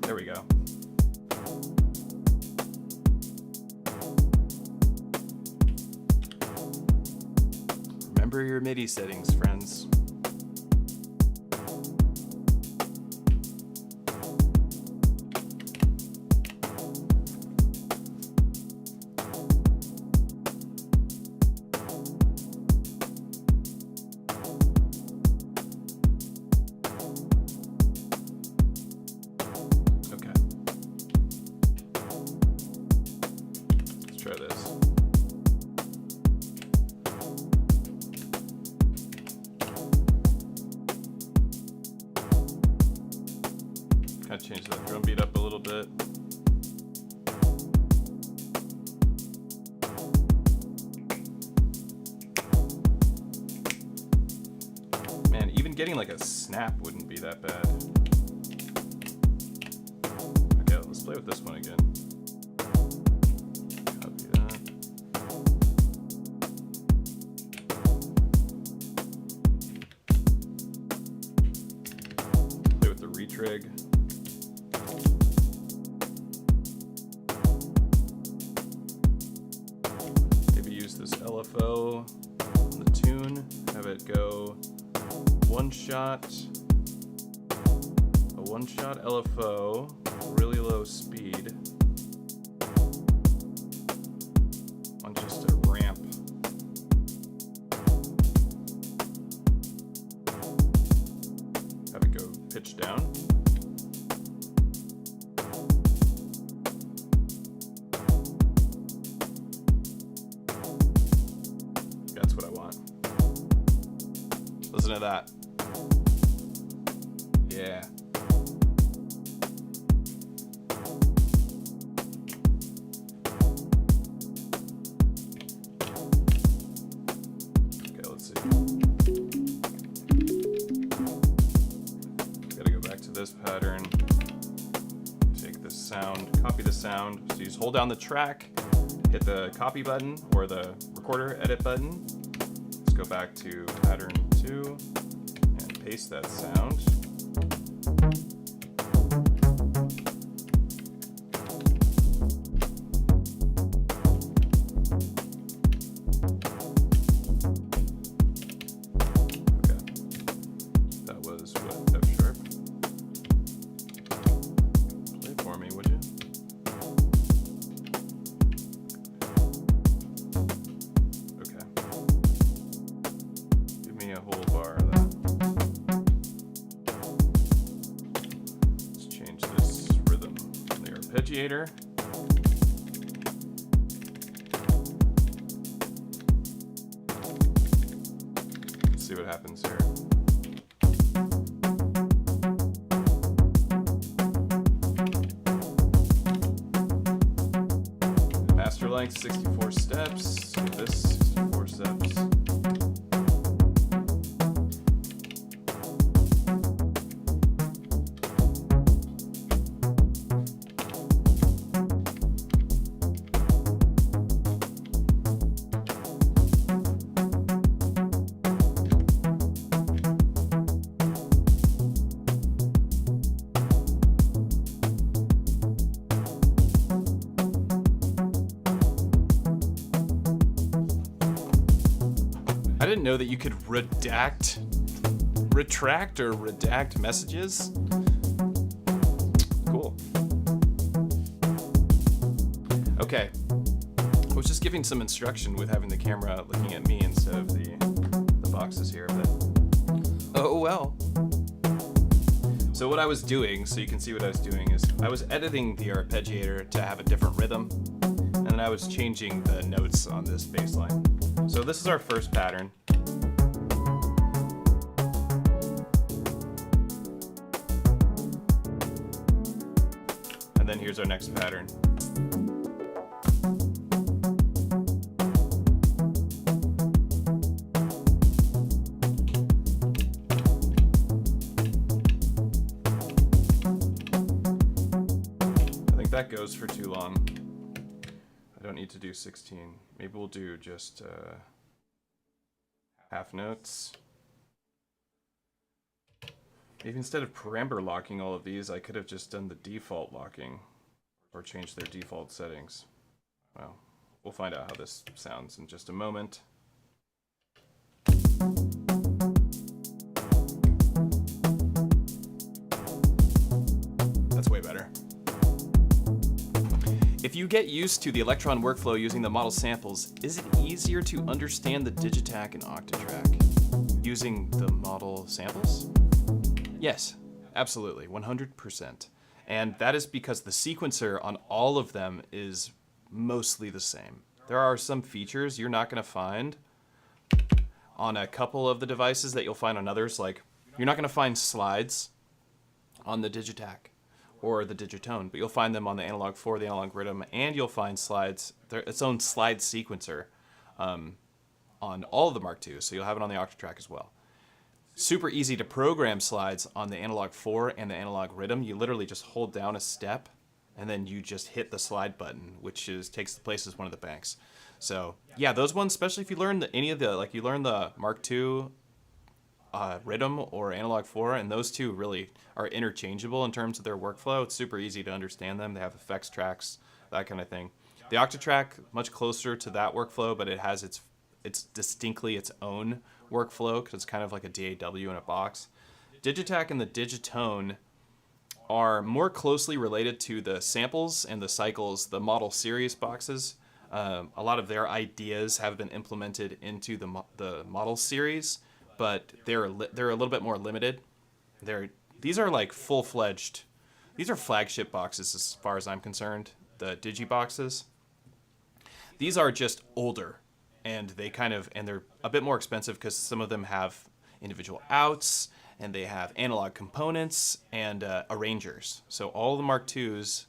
There we go. Remember your MIDI settings, friends. Kind of change that drum beat up a little bit. Man, even getting like a snap wouldn't be that bad. Okay, let's play with this one again. Copy that. Play with the retrig. This LFO on the tune, have it go a one shot LFO, really low speed on just a ramp. Have it go pitch down. Listen to that. Yeah. Okay, let's see. copy the sound. So you just hold down the track, hit the copy button or the recorder edit button. Let's go back to pattern 2 and paste that sound. Arpeggiator. Let's see what happens here. Master length 64 steps. This 64 steps. I didn't know that you could retract messages. Cool. Okay. I was just giving some instruction with having the camera looking at me instead of the boxes here, but oh well. So what I was doing, so you can see what I was doing, is I was editing the arpeggiator to have a different rhythm, and then I was changing the notes on this bass line. So this is our first pattern. And then here's our next pattern. I think that goes for too long. I don't need to do 16. Maybe we'll do just half notes. Maybe instead of parameter locking all of these, I could have just done the default locking or changed their default settings. Well, we'll find out how this sounds in just a moment. That's way better. If you get used to the Elektron workflow using the model samples, is it easier to understand the Digitakt and Octatrack using the model samples? Yes, absolutely, 100%. And that is because the sequencer on all of them is mostly the same. There are some features you're not going to find on a couple of the devices that you'll find on others, like you're not going to find slides on the Digitakt or the Digitone, but you'll find them on the Analog 4, the Analog Rhythm, and you'll find slides, its own slide sequencer on all of the Mark IIs, so you'll have it on the Octatrack as well. Super easy to program slides on the Analog 4 and the Analog Rhythm. You literally just hold down a step, and then you just hit the slide button, which takes the place as one of the banks. So yeah, those ones, especially if you learn you learn the Mark II Rhythm or Analog 4, and those two really are interchangeable in terms of their workflow. It's super easy to understand them. They have effects tracks, that kind of thing. The Octatrack, much closer to that workflow, but it has it's distinctly its own workflow because it's kind of like a DAW in a box. Digitakt and the Digitone are more closely related to the samples and the cycles, the model series boxes. A lot of their ideas have been implemented into the model series, but they're a little bit more limited. These are like full-fledged. These are flagship boxes as far as I'm concerned. The Digi boxes. These are just older, and they're a bit more expensive because some of them have individual outs, and they have analog components and arrangers. So all the Mark IIs,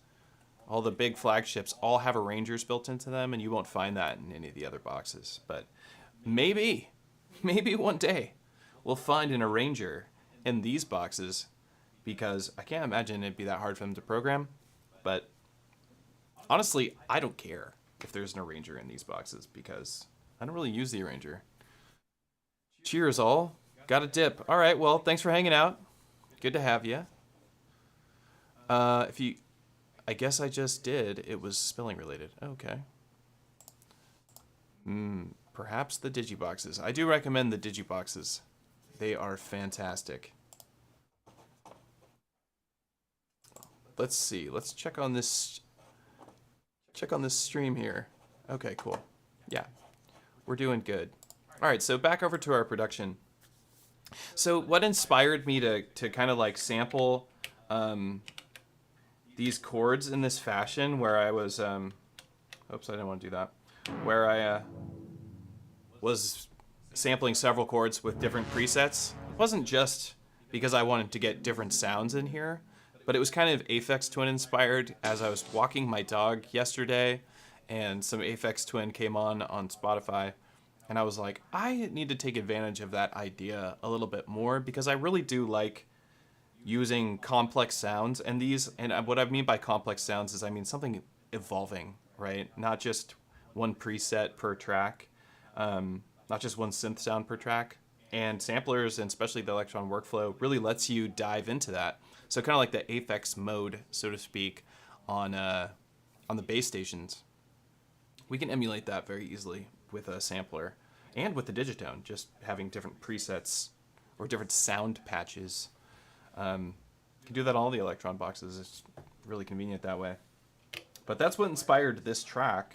all the big flagships, all have arrangers built into them, and you won't find that in any of the other boxes. But maybe one day we'll find an arranger in these boxes, because I can't imagine it'd be that hard for them to program. But honestly, I don't care if there's an arranger in these boxes because I don't really use the arranger. Cheers, all. Got a dip. All right, well, thanks for hanging out. Good to have you. If you, I guess I just did. It was spelling related. Okay. Perhaps the digiboxes. I do recommend the digiboxes. They are fantastic. Let's see. Let's check on this. Check on this stream here. Okay, cool. Yeah, we're doing good. All right, so back over to our production. So what inspired me to kind of like sample these chords in this fashion, where I was, oops, I didn't want to do that. Where I was sampling several chords with different presets. It wasn't just because I wanted to get different sounds in here, but it was kind of Aphex Twin inspired. As I was walking my dog yesterday, and some Aphex Twin came on Spotify, and I was like, I need to take advantage of that idea a little bit more because I really do like using complex sounds. And these, and what I mean by complex sounds is I mean something evolving, right? Not just one preset per track, not just one synth sound per track. And samplers, and especially the Elektron workflow, really lets you dive into that. So kind of like the Aphex mode, so to speak, on the bass stations. We can emulate that very easily with a sampler and with the Digitone, just having different presets or different sound patches. You can do that on all the Elektron boxes. It's really convenient that way. But that's what inspired this track.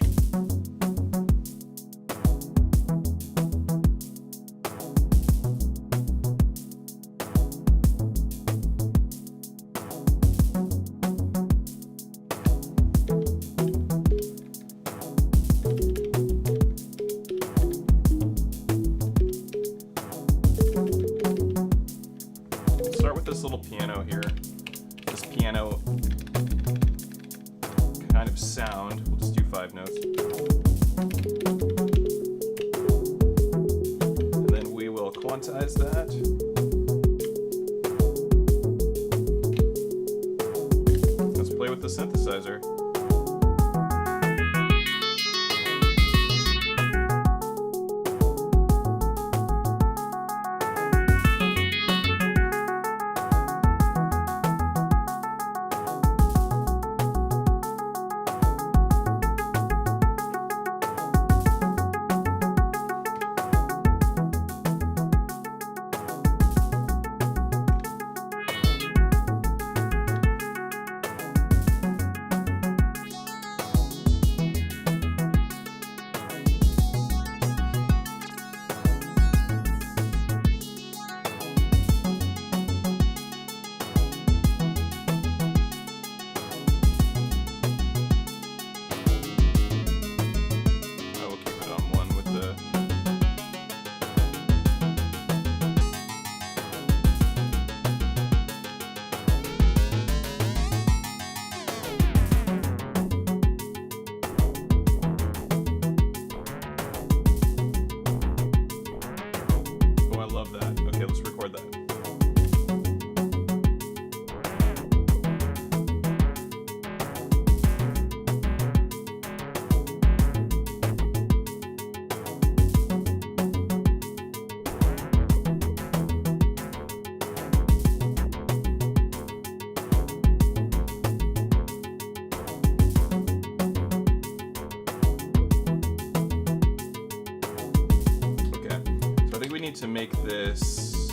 To make this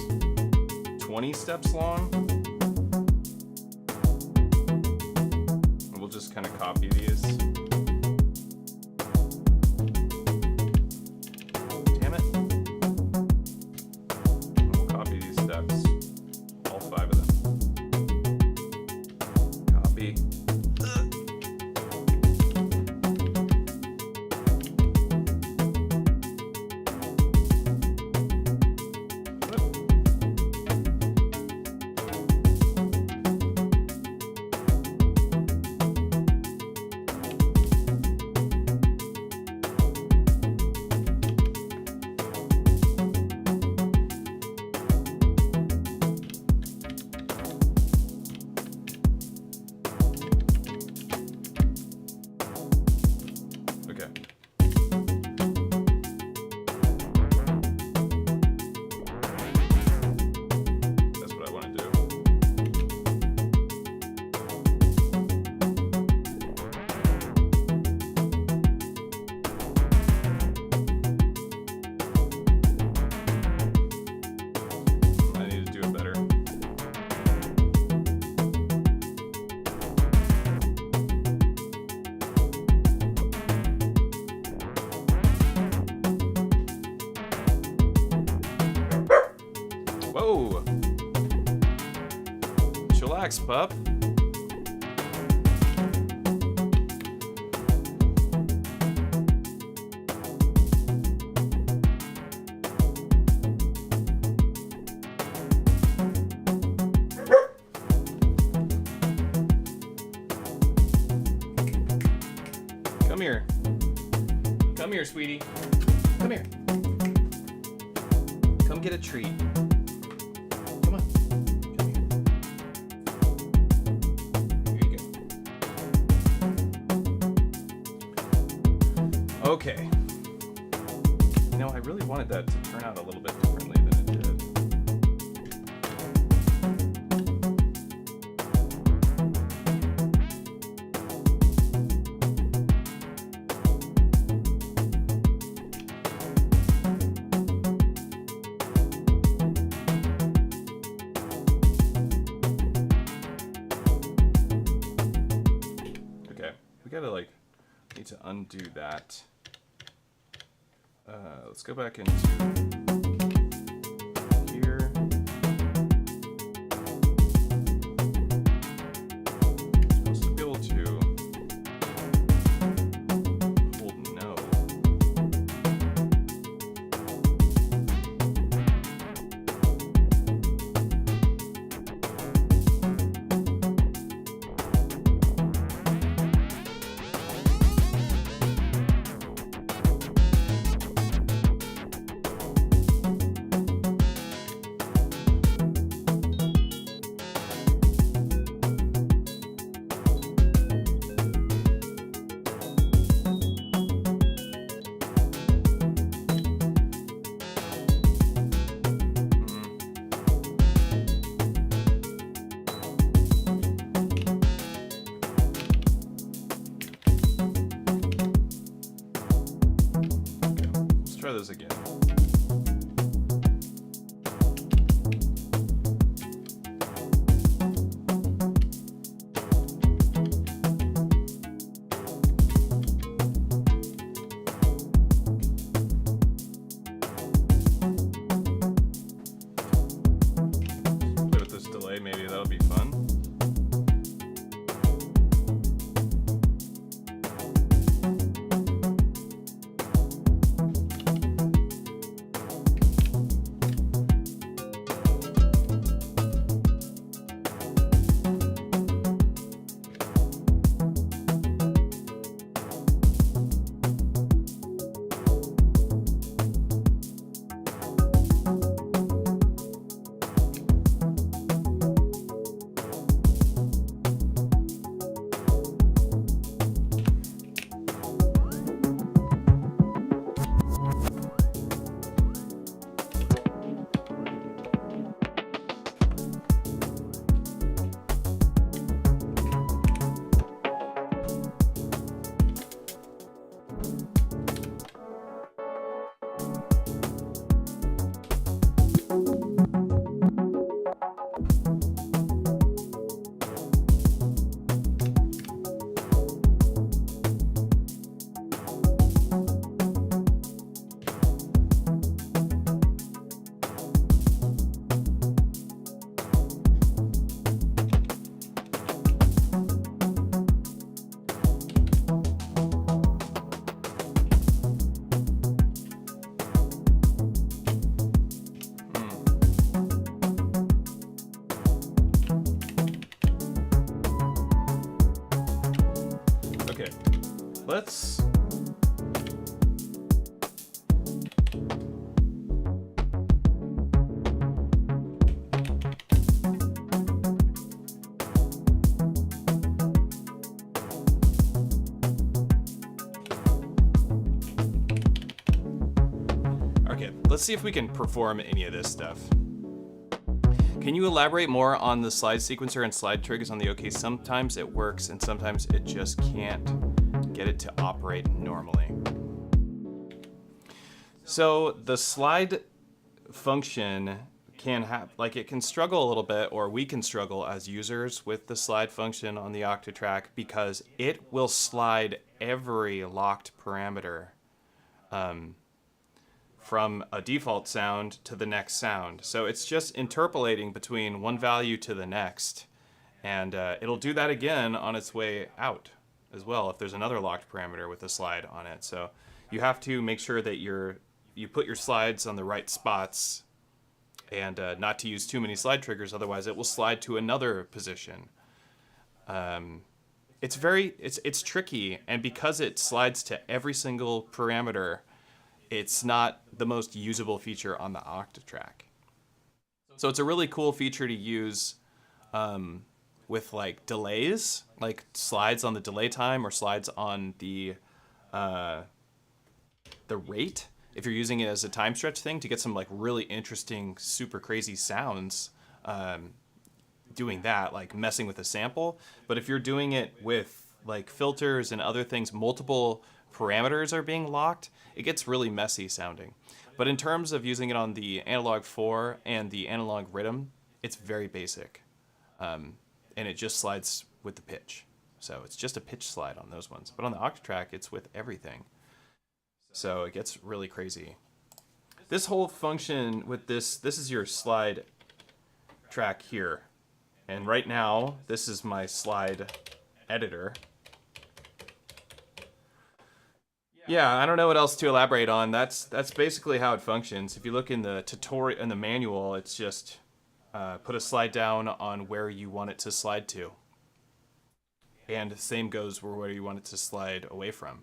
20 steps long. And we'll just kind of copy these. Damn it. And we'll copy these steps, all 5 of them. Copy. Whoa! Chillax, pup. Come here. Come here, sweetie. Come here. Come get a treat. Come on. Come here. Here you go. Okay. You know, I really wanted that to turn out a little bit differently than it did. We gotta need to undo that. Let's go back into here. Supposed to be able to hold no. Try this again. Play with this delay, maybe that'll be fun. Let's see if we can perform any of this stuff. Can you elaborate more on the slide sequencer and slide triggers on the OK? Sometimes it works and sometimes it just can't get it to operate normally. So the slide function can have, like, it can struggle a little bit, or we can struggle as users with the slide function on the Octatrack because it will slide every locked parameter from a default sound to the next sound. So it's just interpolating between one value to the next. And it'll do that again on its way out as well if there's another locked parameter with a slide on it. So you have to make sure that you put your slides on the right spots and not to use too many slide triggers, otherwise it will slide to another position. It's tricky, and because it slides to every single parameter, it's not the most usable feature on the Octatrack. So it's a really cool feature to use with like delays, like slides on the delay time or slides on the rate. If you're using it as a time stretch thing to get some like really interesting, super crazy sounds, doing that, like messing with a sample. But if you're doing it with like filters and other things, multiple parameters are being locked, it gets really messy sounding. But in terms of using it on the Analog 4 and the Analog Rhythm, it's very basic. And it just slides with the pitch. So it's just a pitch slide on those ones. But on the Octatrack, it's with everything. So it gets really crazy. This whole function with this is your slide track here. And right now, this is my slide editor. Yeah, I don't know what else to elaborate on. That's basically how it functions. If you look in the tutorial, in the manual, it's just put a slide down on where you want it to slide to. And the same goes for where you want it to slide away from.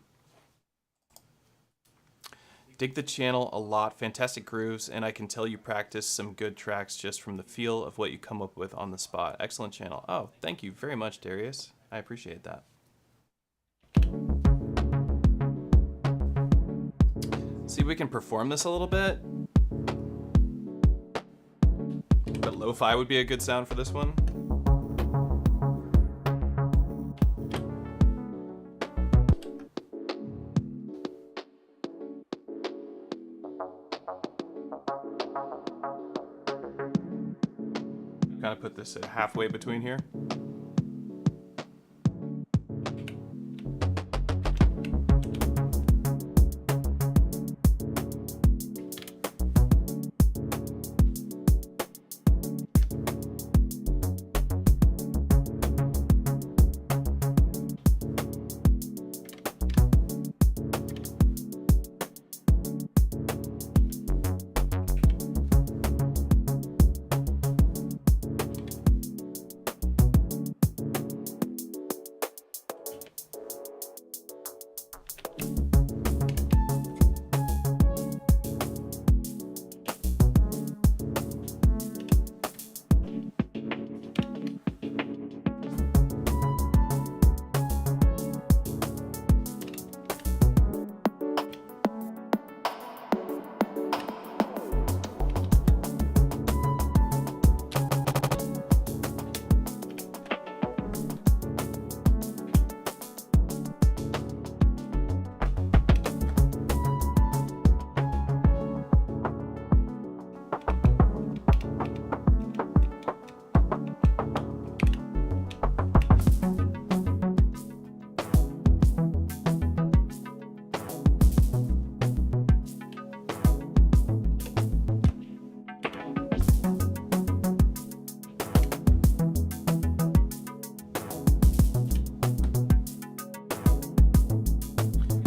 Dig the channel a lot, fantastic grooves, and I can tell you practice some good tracks just from the feel of what you come up with on the spot. Excellent channel. Oh, thank you very much, Darius. I appreciate that. See if we can perform this a little bit. But lo-fi would be a good sound for this one. Kind of put this at halfway between here.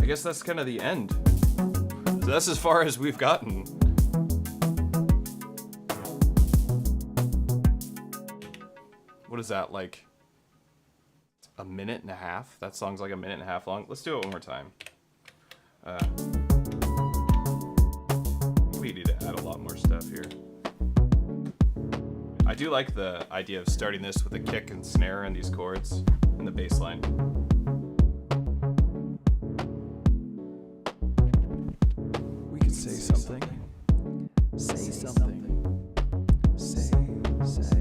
I guess that's kind of the end. So that's as far as we've gotten. What is that, like a minute and a half? That song's like a minute and a half long. Let's do it one more time. We need to add a lot more stuff here. I do like the idea of starting this with a kick and snare and these chords and the bass line. We could say something. Say something. Say something. Listen. Say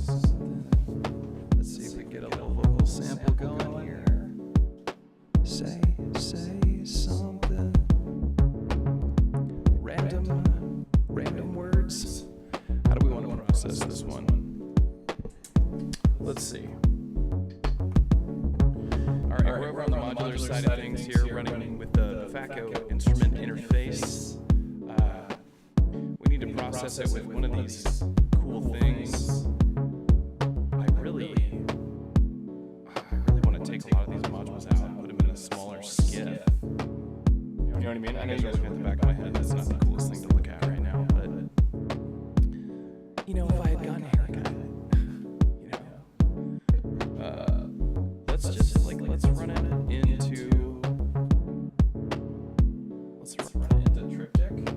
something. Let's see if we can get a little vocal sample going here. Say something. Alright, we're over on the modular side of things here, running with the FACO instrument interface. We need to process it with one of these cool things. I really want to take a lot of these modules out and put them in a smaller skiff. You know what I mean? I know you guys are looking at the back of my head. That's not the coolest thing to look at right now, but you know, if I had gotten a haircut, you know, let's just like let's run it into triptych.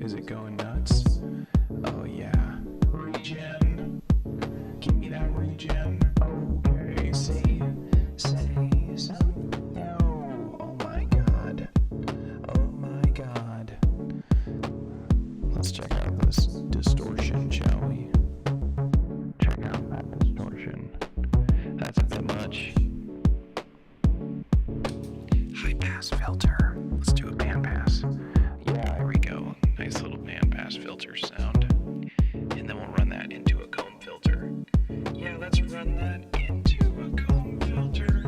Is it going nuts? Oh yeah. Regen. Give me that regen. Okay. Say something. No. Oh my god. Oh my god. Let's check out this distortion, shall we? Check out that distortion. That's a bit much. High pass filter. Let's do a band pass. Yeah, there we go. Nice little band pass filter sound. And then we'll run that into a comb filter. Yeah, let's run that into a comb filter.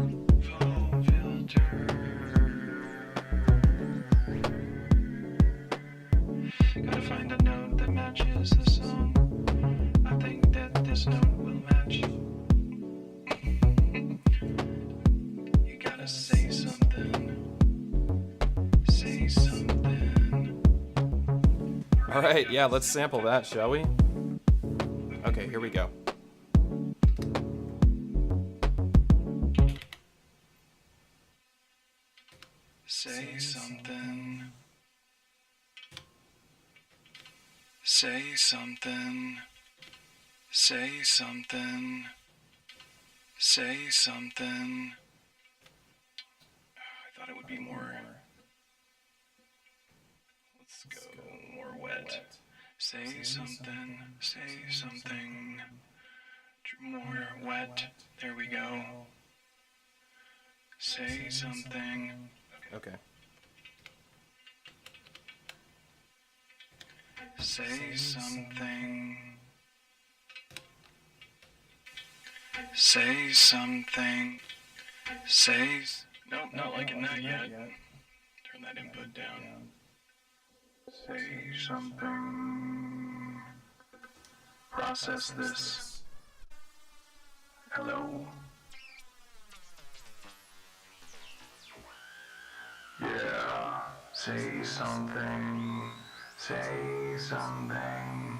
Comb filter. Gotta find a note that matches the song. I think that this note will match. You gotta say something. Say something. All right, yeah, let's sample that, shall we? Okay, here we go. Say something. Say something. Say something. Say something. I thought it would be more. Let's go more wet. Say something. Say something. More wet. There we go. Say something. Okay. Say something. Say something. Say. Nope, not liking that yet. Turn that input down. Say something. Process this. Hello. Yeah. Say something. Say something.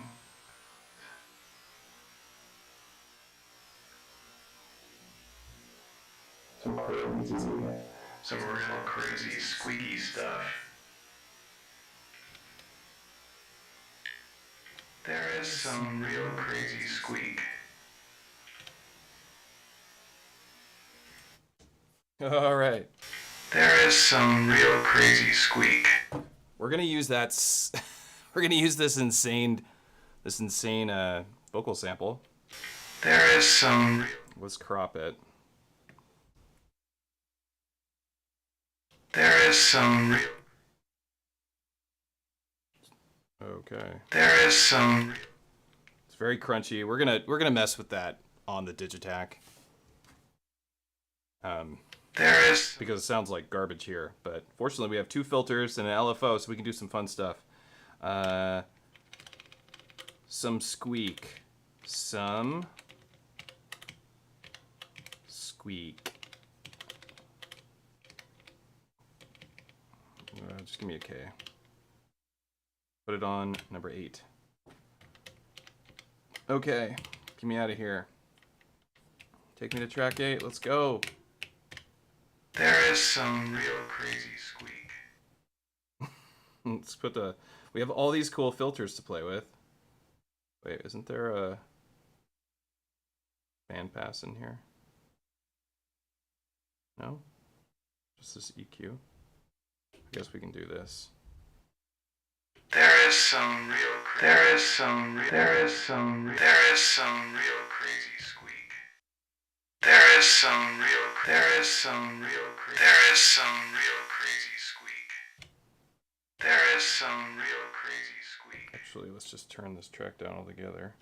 Some real crazy squeaky stuff. There is some real crazy squeak. All right. There is some real crazy squeak. We're gonna use that. We're gonna use this insane vocal sample. There is some. Let's crop it. There is some real. Okay. There is some. It's very crunchy. We're gonna mess with that on the Digitakt. There is. Because it sounds like garbage here, but fortunately we have two filters and an LFO, so we can do some fun stuff. Some squeak. Some squeak. Just give me a K. Put it on number 8. Okay, get me out of here. Take me to track 8. Let's go. There is some real crazy squeak. Let's put the. We have all these cool filters to play with. Wait, isn't there a bandpass in here? No? Just this EQ? I guess we can do this. There is some real. There is some. There is some. There is some real crazy squeak. Actually, let's just turn this track down altogether.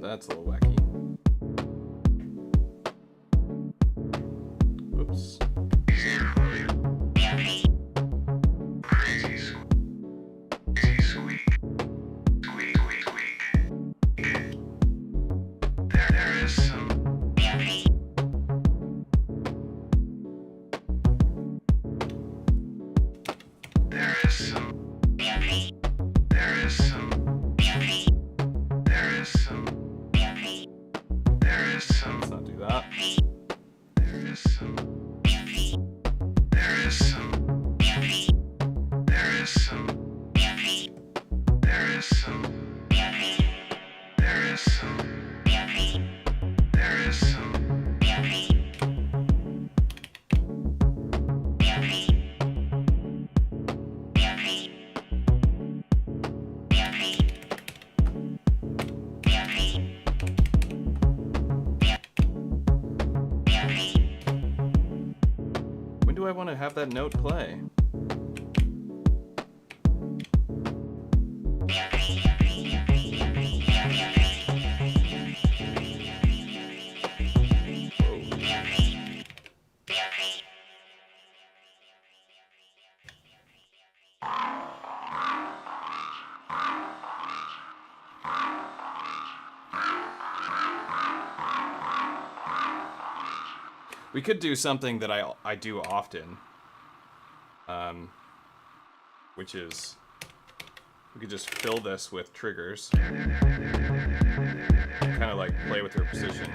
That's a little wacky. Oops. Let's not do that. When do I want to have that note play? We could do something that I do often, which is we could just fill this with triggers, kind of like play with their position.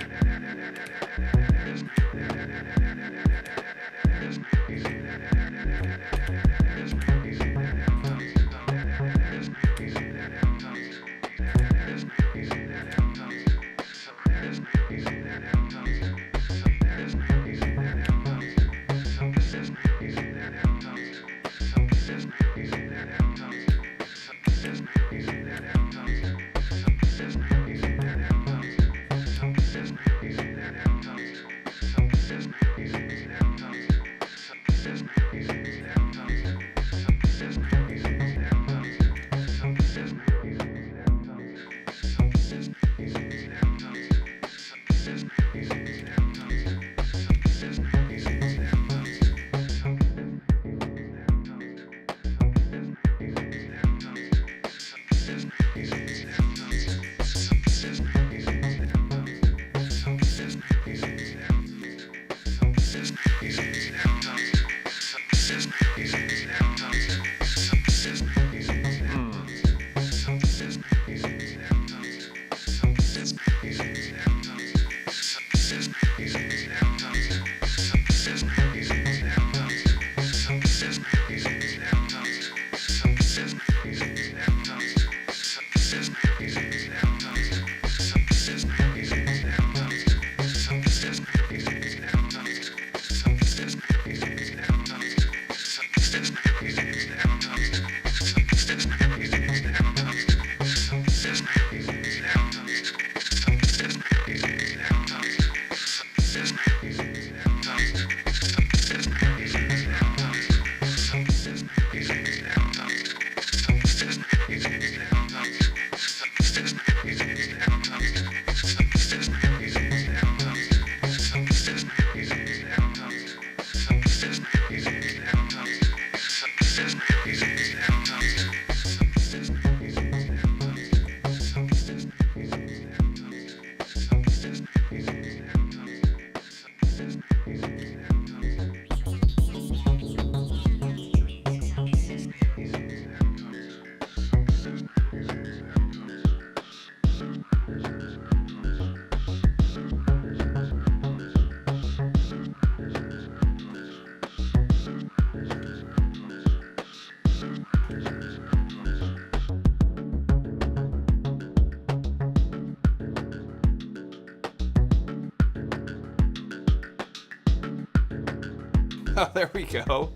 There we go.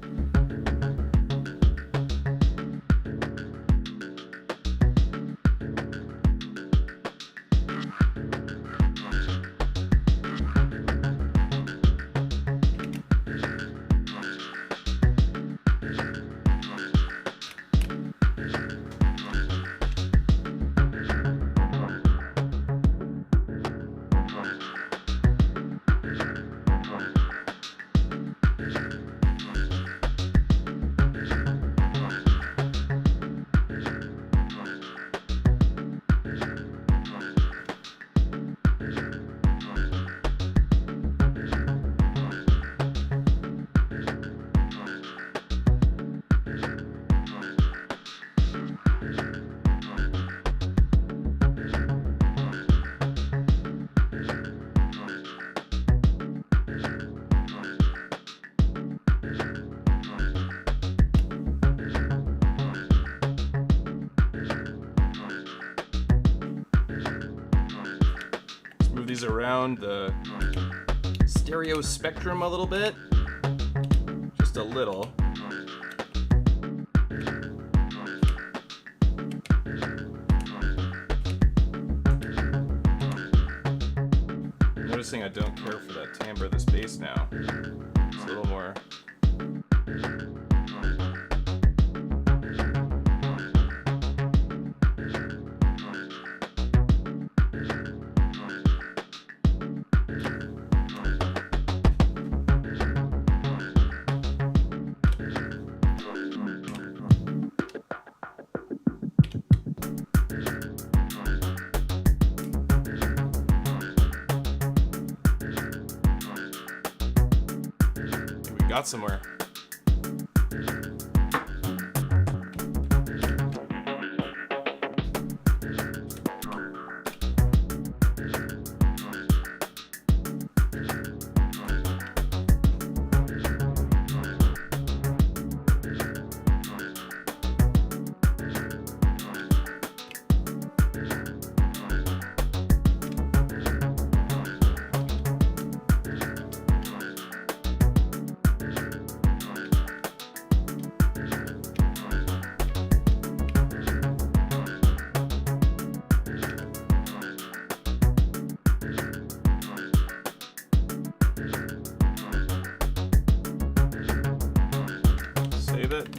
These around the stereo spectrum a little bit, just a little. Noticing I don't care for that timbre of this bass now. It's a little more. Got somewhere.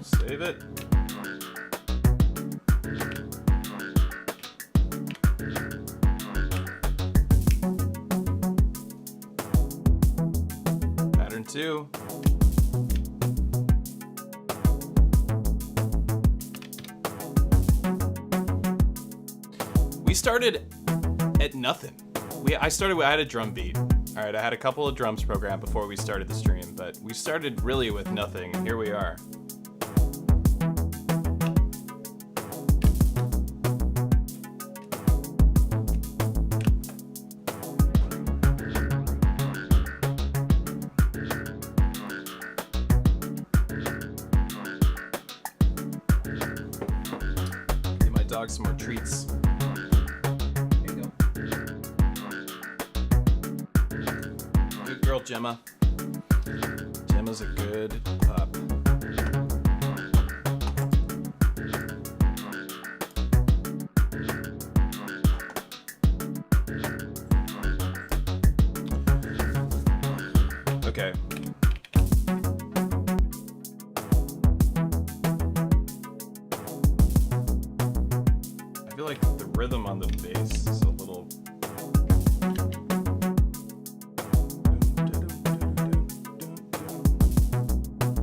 Save it. Pattern 2. We started at nothing. I had a drum beat. All right, I had a couple of drums programmed before we started the stream, but we started really with nothing, and here we are. Some more treats. There you go. Good girl, Gemma. Gemma's a good pup. Okay. I feel like the rhythm on the bass is a little.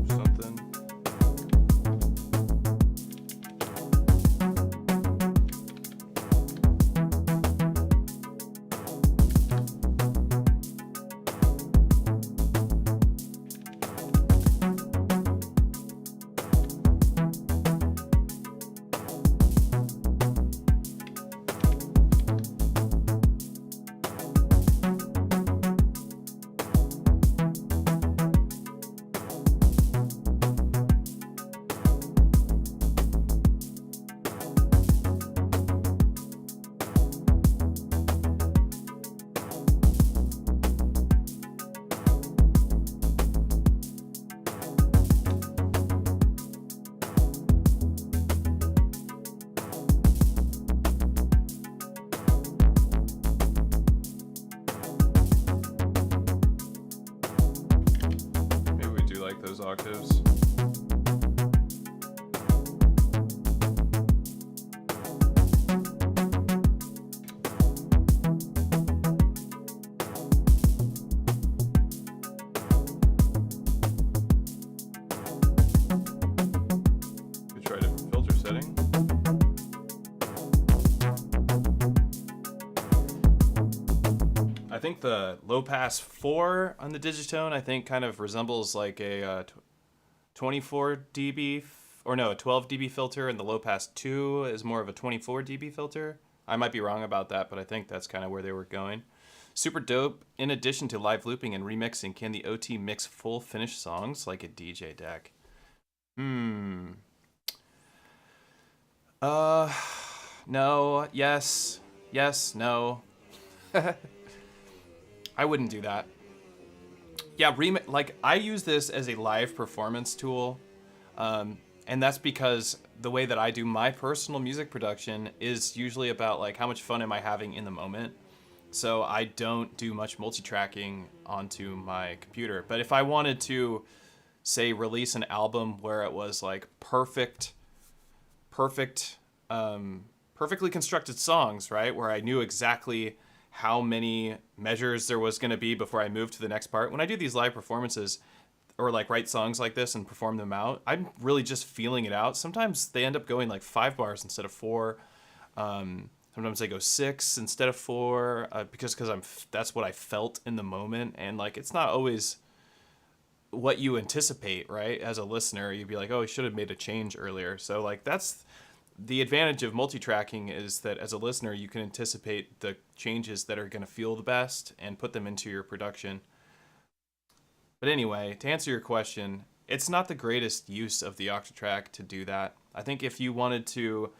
Something. those octaves. Could try a different filter setting. I think the low pass 4 on the Digitone, I think kind of resembles like a 24 dB, or no, a 12 dB filter, and the low pass 2 is more of a 24 dB filter. I might be wrong about that, but I think that's kind of where they were going. Super dope. In addition to live looping and remixing, can the OT mix full finished songs like a DJ deck? No, yes, no. I wouldn't do that. Yeah, like I use this as a live performance tool, and that's because the way that I do my personal music production is usually about like how much fun am I having in the moment. So I don't do much multi-tracking onto my computer. But if I wanted to, say, release an album where it was like perfectly constructed songs, right, where I knew exactly how many measures there was going to be before I moved to the next part. When I do these live performances or like write songs like this and perform them out, I'm really just feeling it out. Sometimes they end up going like 5 bars instead of 4. Sometimes they go 6 instead of 4 because that's what I felt in the moment. And like, it's not always what you anticipate, right? As a listener, you'd be like, oh, I should have made a change earlier. So like, that's the advantage of multi-tracking, is that as a listener, you can anticipate the changes that are going to feel the best and put them into your production. But anyway, to answer your question, it's not the greatest use of the Octatrack to do that. I think if you wanted to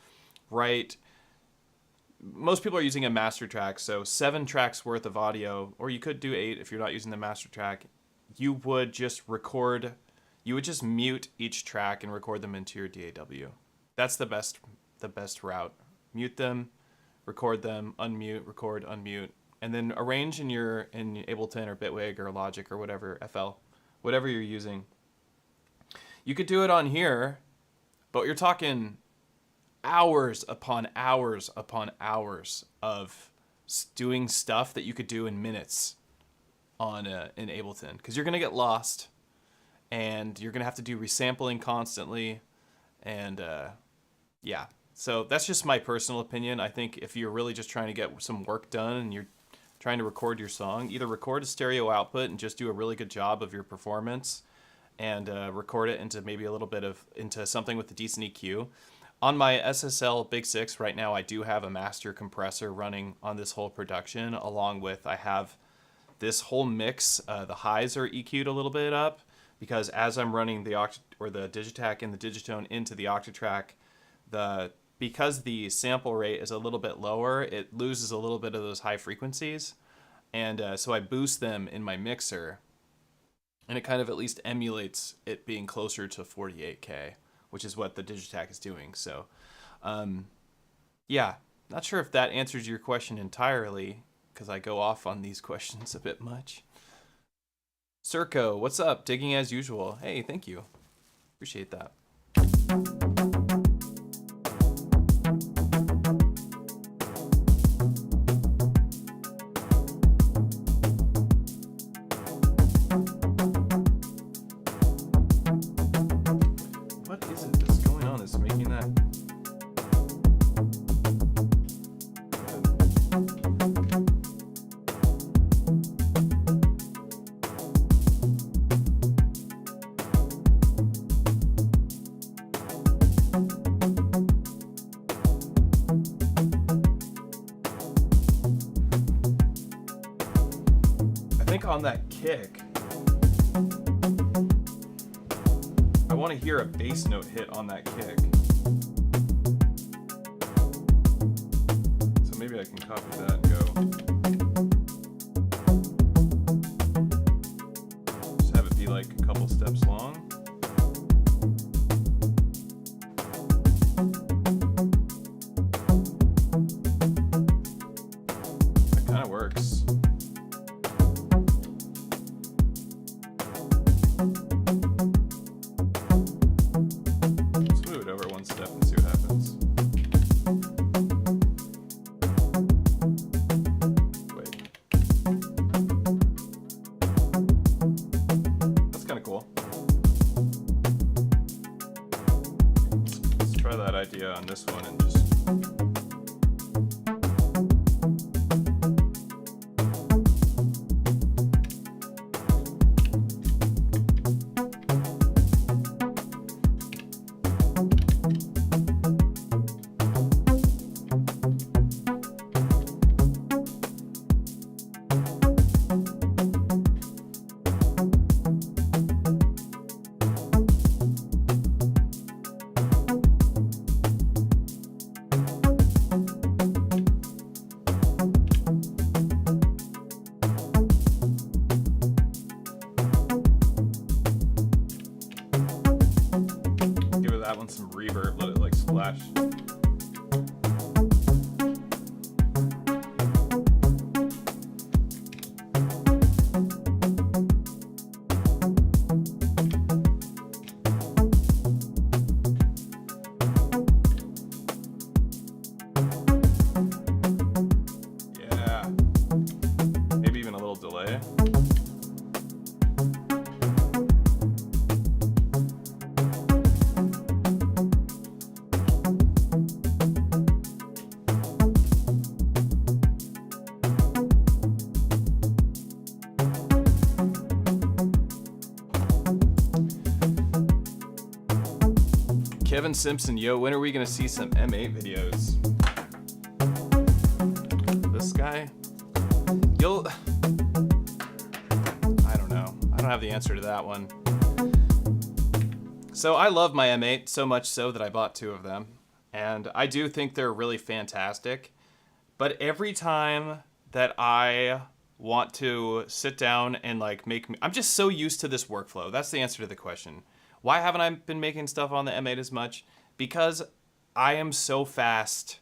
write, most people are using a master track, so 7 tracks worth of audio, or you could do 8 if you're not using the master track. You would just mute each track and record them into your DAW. That's the best route. Mute them, record them, unmute, record, unmute, and then arrange in Ableton or Bitwig or Logic or whatever, FL, whatever you're using. You could do it on here, but you're talking hours upon hours upon hours of doing stuff that you could do in minutes on in Ableton, because you're gonna get lost, and you're gonna have to do resampling constantly, and yeah. So that's just my personal opinion. I think if you're really just trying to get some work done and you're trying to record your song, either record a stereo output and just do a really good job of your performance, and record it into maybe a little bit into something with a decent EQ. On my SSL Big 6 right now, I do have a master compressor running on this whole production, along with I have this whole mix. The highs are EQ'd a little bit up, because as I'm running the Digitakt and the Digitone into the Octatrack, because the sample rate is a little bit lower, it loses a little bit of those high frequencies, and so I boost them in my mixer, and it kind of at least emulates it being closer to 48K, which is what the Digitakt is doing. So, yeah, not sure if that answers your question entirely, because I go off on these questions a bit much. Circo, what's up? Digging as usual. Hey, thank you. Appreciate that. What is it that's going on that's making that? On that kick, I want to hear a bass note hit on that kick. So maybe I can copy that and go. Just have it be like a couple steps long. That kind of works. on this one and just... That one some reverb, let it like splash. Yeah. Maybe even a little delay. Kevin Simpson, yo, when are we gonna see some M8 videos? This guy? I don't know. I don't have the answer to that one. So I love my M8 so much so that I bought 2 of them. And I do think they're really fantastic. But every time that I want to sit down and like I'm just so used to this workflow. That's the answer to the question. Why haven't I been making stuff on the M8 as much? Because I am so fast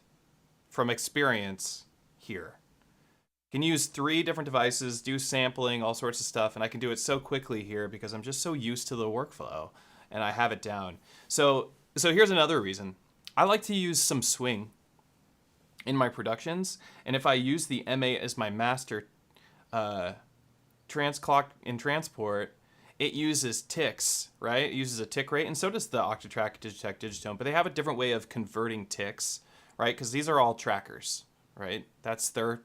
from experience here. I can use 3 different devices, do sampling, all sorts of stuff, and I can do it so quickly here because I'm just so used to the workflow and I have it down. So here's another reason. I like to use some swing in my productions, and if I use the M8 as my master transclock in transport, it uses ticks, right? It uses a tick rate, and so does the Octatrack, Digitakt, Digitone, but they have a different way of converting ticks, right? Because these are all trackers, right? That's their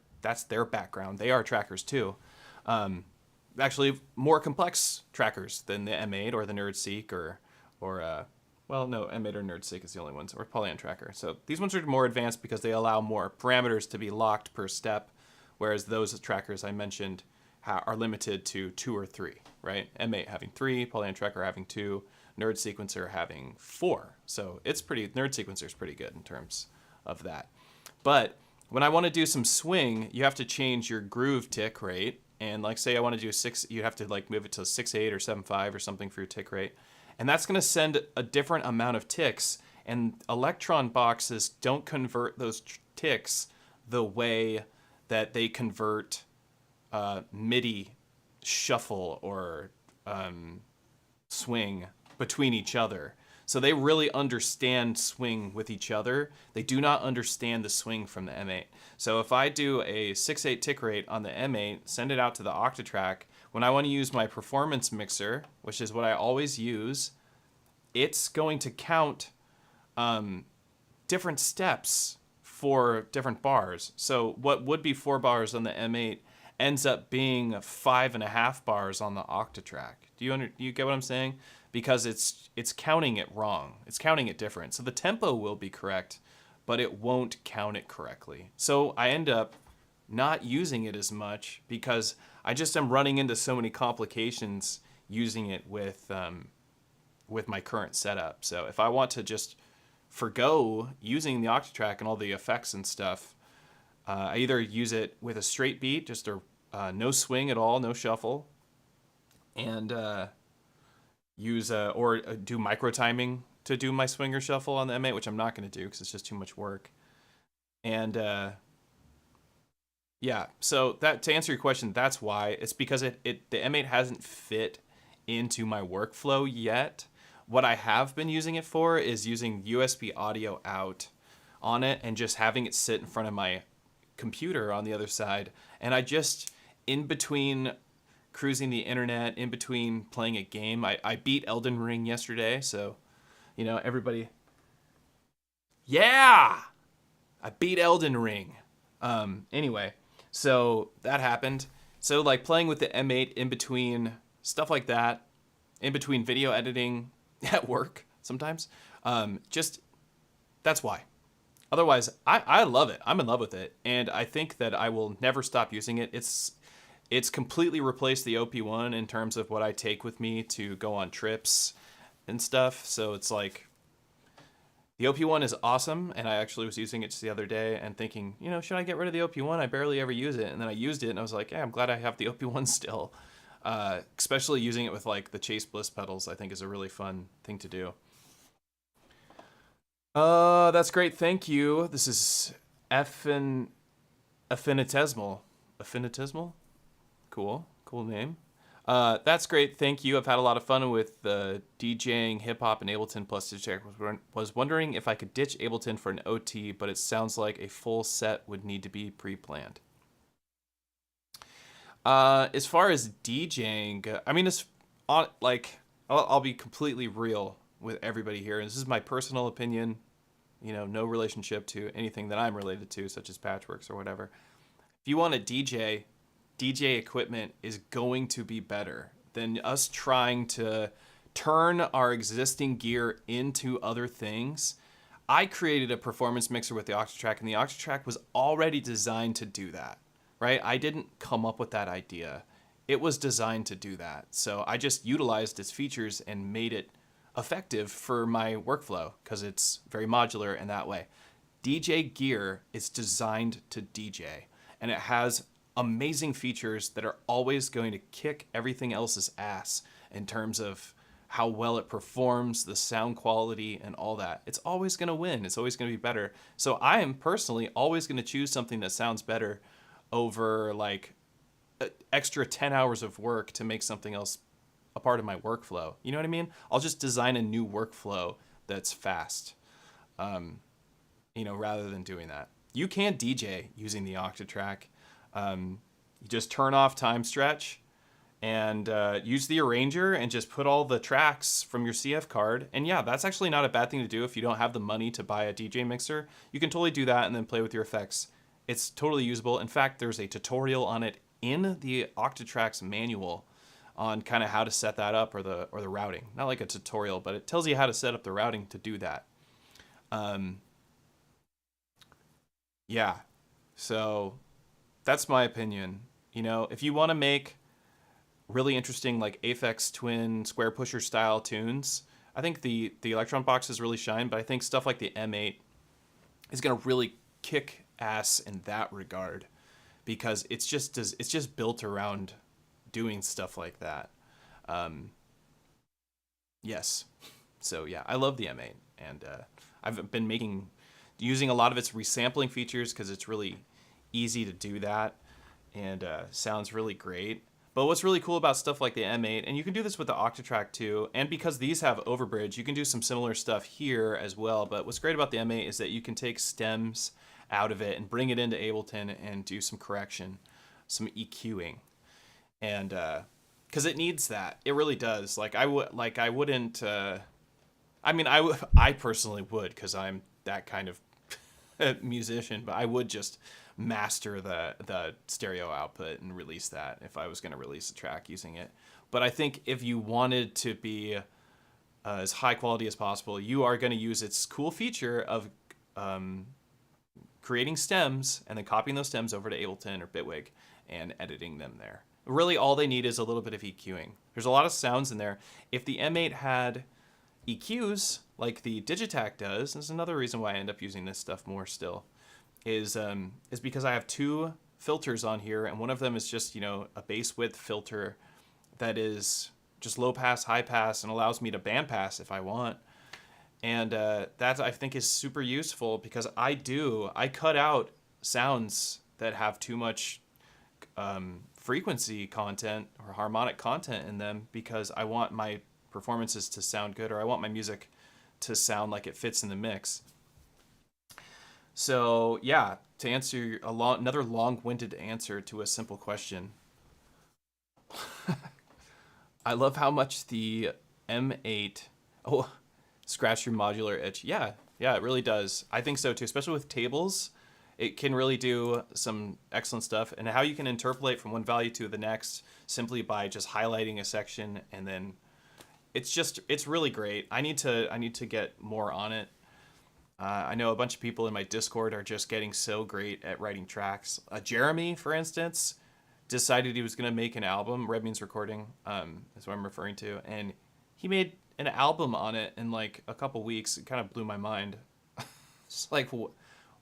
background. They are trackers too. Actually, more complex trackers than the M8 or the NerdSeek or well, no, M8 or NerdSeek is the only ones, or Polygon Tracker. So these ones are more advanced because they allow more parameters to be locked per step, whereas those trackers I mentioned are limited to 2 or 3, right? M8 having 3, Polygon Tracker having 2, Nerd Sequencer having 4. So it's Nerd Sequencer is pretty good in terms of that. But when I want to do some swing, you have to change your groove tick rate. And like say I want to do 6, you have to like move it to 6.8 or 7.5 or something for your tick rate. And that's going to send a different amount of ticks. And Elektron boxes don't convert those ticks the way that they convert MIDI shuffle or swing between each other. So they really understand swing with each other. They do not understand the swing from the M8. So if I do a 6.8 tick rate on the M8, send it out to the Octatrack, when I want to use my performance mixer, which is what I always use, it's going to count different steps for different bars. So what would be 4 bars on the M8 ends up being 5.5 bars on the Octatrack. Do you get what I'm saying? Because it's counting it wrong. It's counting it different. So the tempo will be correct, but it won't count it correctly. So I end up not using it as much because I just am running into so many complications using it with my current setup. So if I want to just forgo using the Octatrack and all the effects and stuff, I either use it with a straight beat, just no swing at all, no shuffle, and do micro timing to do my swing or shuffle on the M8, which I'm not going to do because it's just too much work. And yeah, so to answer your question, that's why. It's because the M8 hasn't fit into my workflow yet. What I have been using it for is using USB audio out on it and just having it sit in front of my computer on the other side, and I just, in between cruising the internet, in between playing a game, I beat Elden Ring yesterday, so everybody Yeah! I beat Elden Ring. Anyway, so that happened. So like playing with the M8 in between stuff like that, in between video editing at work sometimes, just that's why. Otherwise, I love it. I'm in love with it, and I think that I will never stop using it. It's completely replaced the OP1 in terms of what I take with me to go on trips and stuff. So it's like the OP1 is awesome, and I actually was using it just the other day and thinking, should I get rid of the OP1? I barely ever use it, and then I used it, and I was like, yeah, I'm glad I have the OP1 still. Especially using it with like the Chase Bliss pedals, I think is a really fun thing to do. That's great. Thank you. This is Affinitesimal. Affinitesimal? Cool name. That's great. Thank you. I've had a lot of fun with DJing hip hop in Ableton plus Digitakt. Was wondering if I could ditch Ableton for an OT, but it sounds like a full set would need to be pre-planned. As far as DJing, I mean, I'll be completely real with everybody here. This is my personal opinion. No relationship to anything that I'm related to, such as Patchworks or whatever. If you want to DJ equipment is going to be better than us trying to turn our existing gear into other things. I created a performance mixer with the Octatrack, and the Octatrack was already designed to do that, right? I didn't come up with that idea. It was designed to do that. So I just utilized its features and made it effective for my workflow because it's very modular in that way. DJ gear is designed to DJ, and it has amazing features that are always going to kick everything else's ass in terms of how well it performs, the sound quality, and all that. It's always going to win. It's always going to be better. So I am personally always going to choose something that sounds better over like extra 10 hours of work to make something else a part of my workflow. You know what I mean? I'll just design a new workflow that's fast, rather than doing that. You can DJ using the Octatrack. You just turn off time stretch and use the arranger and just put all the tracks from your CF card. And yeah, that's actually not a bad thing to do if you don't have the money to buy a DJ mixer. You can totally do that and then play with your effects. It's totally usable. In fact, there's a tutorial on it in the Octatrack's manual on kind of how to set that up or the routing. Not like a tutorial, but it tells you how to set up the routing to do that. Yeah, so that's my opinion. If you want to make really interesting like Aphex Twin Square Pusher style tunes, I think the Elektron boxes really shine, but I think stuff like the M8 is going to really kick ass in that regard because it's just built around doing stuff like that. Yes. So yeah, I love the M8, and I've been using a lot of its resampling features because it's really easy to do that and sounds really great. But what's really cool about stuff like the M8, and you can do this with the Octatrack too, and because these have overbridge, you can do some similar stuff here as well. But what's great about the M8 is that you can take stems out of it and bring it into Ableton and do some correction, some EQing. And because it needs that, it really does. I personally would, because I'm that kind of musician, but I would just master the stereo output and release that if I was going to release a track using it. But I think if you wanted to be as high quality as possible, you are going to use its cool feature of creating stems and then copying those stems over to Ableton or Bitwig and editing them there. Really, all they need is a little bit of EQing. There's a lot of sounds in there. If the M8 had EQs like the Digitakt does, this is another reason why I end up using this stuff more still, is because I have two filters on here, and one of them is just, a bass width filter that is just low pass, high pass, and allows me to band pass if I want. And that I think is super useful because I cut out sounds that have too much frequency content or harmonic content in them because I want my performances to sound good, or I want my music to sound like it fits in the mix. So yeah, to answer another long-winded answer to a simple question, I love how much the M8 scratch your modular itch. Yeah, Yeah, it really does. I think so too, especially with tables. It can really do some excellent stuff, and how you can interpolate from one value to the next simply by just highlighting a section, and then it's really great. I need to get more on it. I know a bunch of people in my Discord are just getting so great at writing tracks. Jeremy, for instance, decided he was going to make an album. Red Means Recording is what I'm referring to. And he made an album on it in like a couple weeks. It kind of blew my mind. It's like,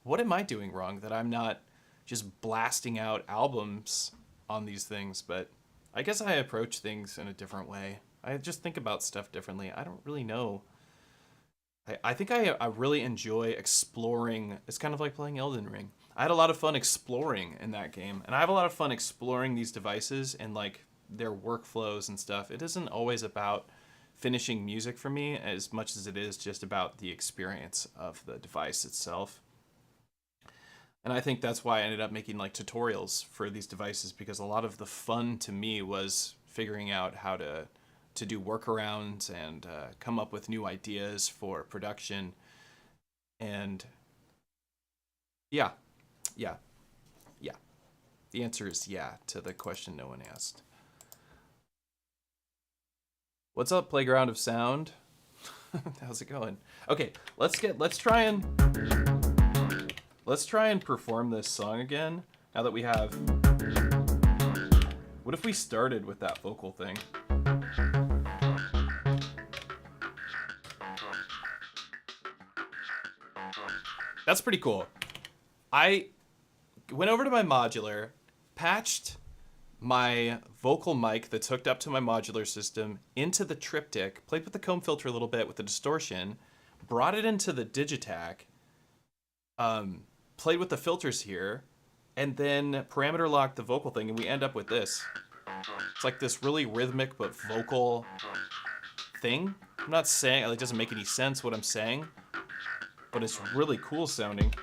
what am I doing wrong that I'm not just blasting out albums on these things? But I guess I approach things in a different way. I just think about stuff differently. I don't really know. I think I really enjoy exploring. It's kind of like playing Elden Ring. I had a lot of fun exploring in that game, and I have a lot of fun exploring these devices and like their workflows and stuff. It isn't always about finishing music for me as much as it is just about the experience of the device itself. And I think that's why I ended up making like tutorials for these devices, because a lot of the fun to me was figuring out how to do workarounds and come up with new ideas for production. And yeah. The answer is yeah to the question no one asked. What's up, Playground of Sound? How's it going? Okay, let's try and perform this song again now that we have. What if we started with that vocal thing? That's pretty cool. I went over to my Modular, patched my vocal mic that's hooked up to my Modular system into the triptych, played with the comb filter a little bit with the distortion, brought it into the Digitakt, played with the filters here, and then parameter locked the vocal thing, and we end up with this. It's like this really rhythmic but vocal thing. I'm not saying, it doesn't make any sense what I'm saying, but it's really cool sounding.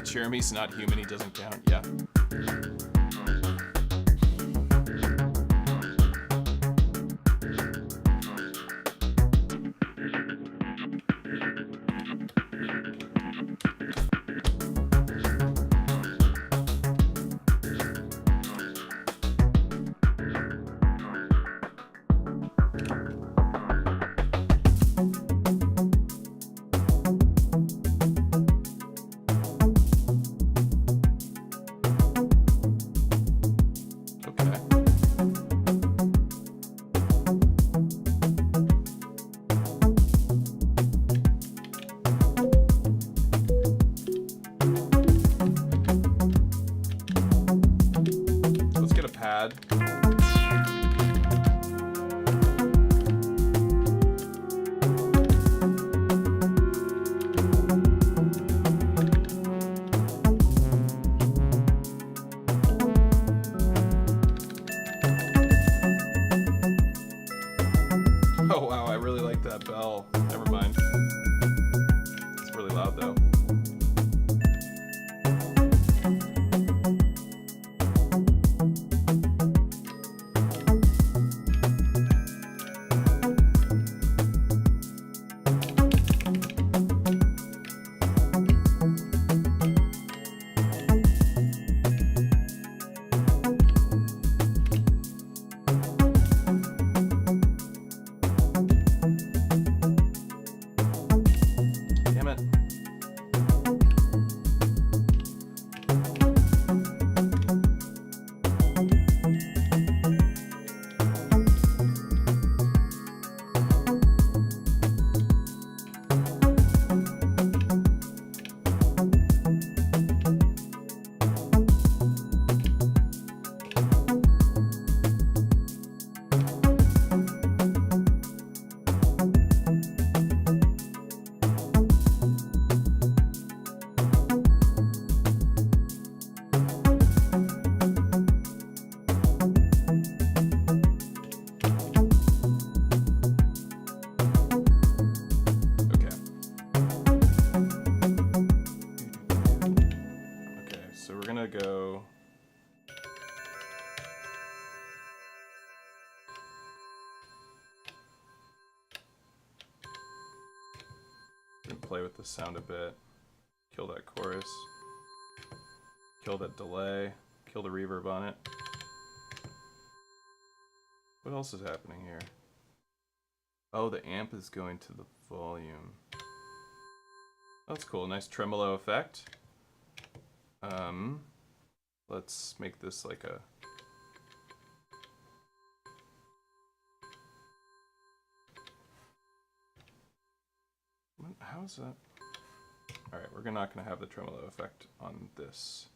Jeremy's not human, he doesn't count, yeah. play with this sound a bit. Kill that chorus. Kill that delay. Kill the reverb on it. What else is happening here? Oh, the amp is going to the volume. That's cool. Nice tremolo effect. Let's make this like a... How is that? Alright, we're not going to have the tremolo effect on this.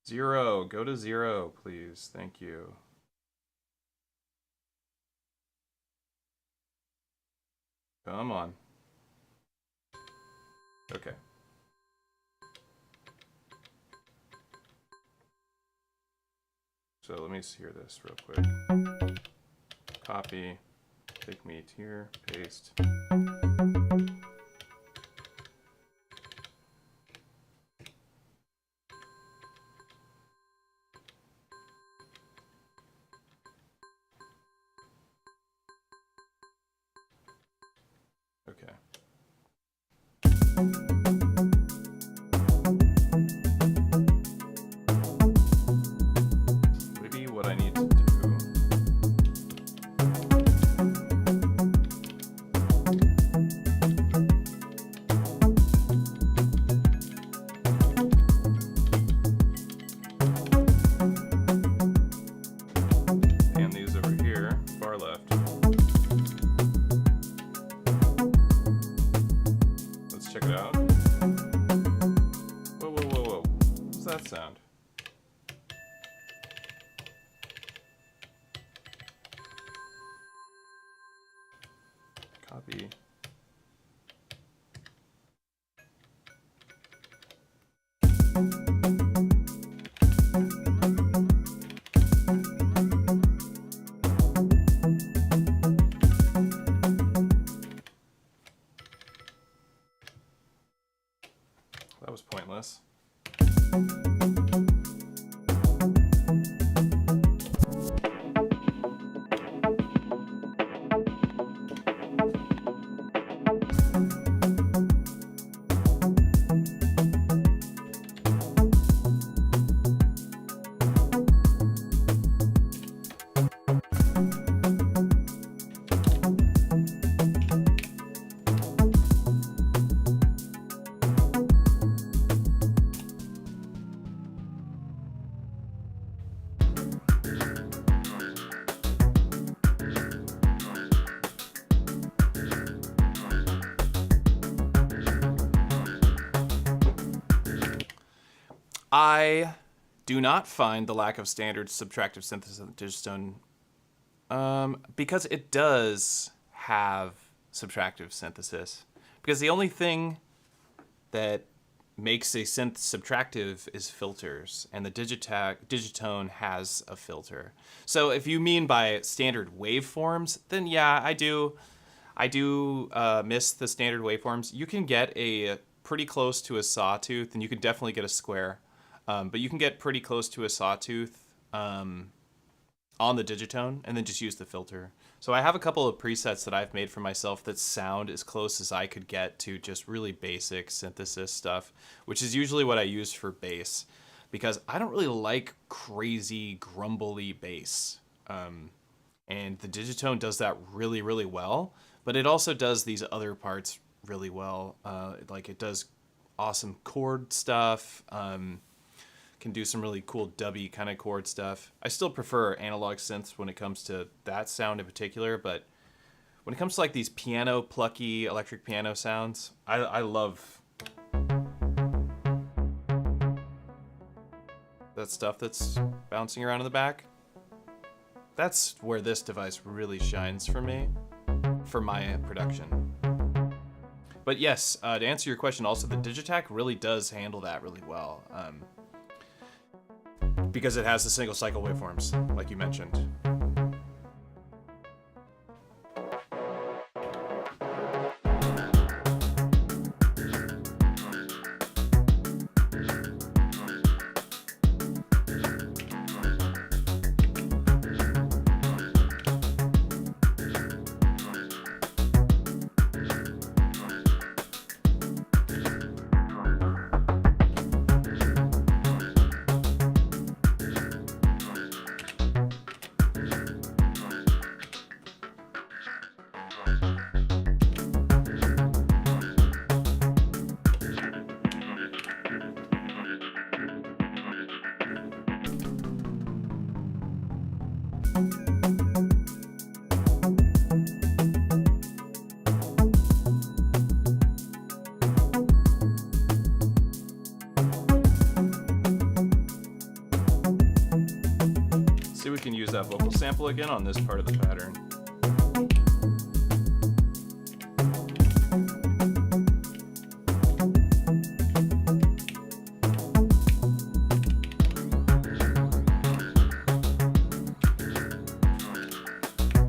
Zero. Go to 0, please. Thank you. Come on. Okay. So let me hear this real quick. Copy, take me to here, paste. Okay. Maybe what I need to do. Pan these over here, far left. Let's check it out. Whoa, whoa, whoa, whoa. What's that sound? Copy. That was pointless. I do not find the lack of standard subtractive synthesis of Digitone because it does have subtractive synthesis. Because the only thing that makes a synth subtractive is filters, and the Digitone has a filter. So if you mean by standard waveforms, then yeah, I do miss the standard waveforms. You can get a pretty close to a sawtooth, and you can definitely get a square. But you can get pretty close to a sawtooth on the Digitone and then just use the filter. So I have a couple of presets that I've made for myself that sound as close as I could get to just really basic synthesis stuff, which is usually what I use for bass, because I don't really like crazy grumbly bass. And the Digitone does that really, really well, but it also does these other parts really well. Like it does awesome chord stuff. Can do some really cool dubby kind of chord stuff. I still prefer analog synths when it comes to that sound in particular, but when it comes to like these piano plucky electric piano sounds, I love that stuff that's bouncing around in the back. That's where this device really shines for me, for my production. But yes, to answer your question, also the Digitakt really does handle that really well. Because it has the single cycle waveforms, like you mentioned. See if we can use that vocal sample again on this part of the pattern.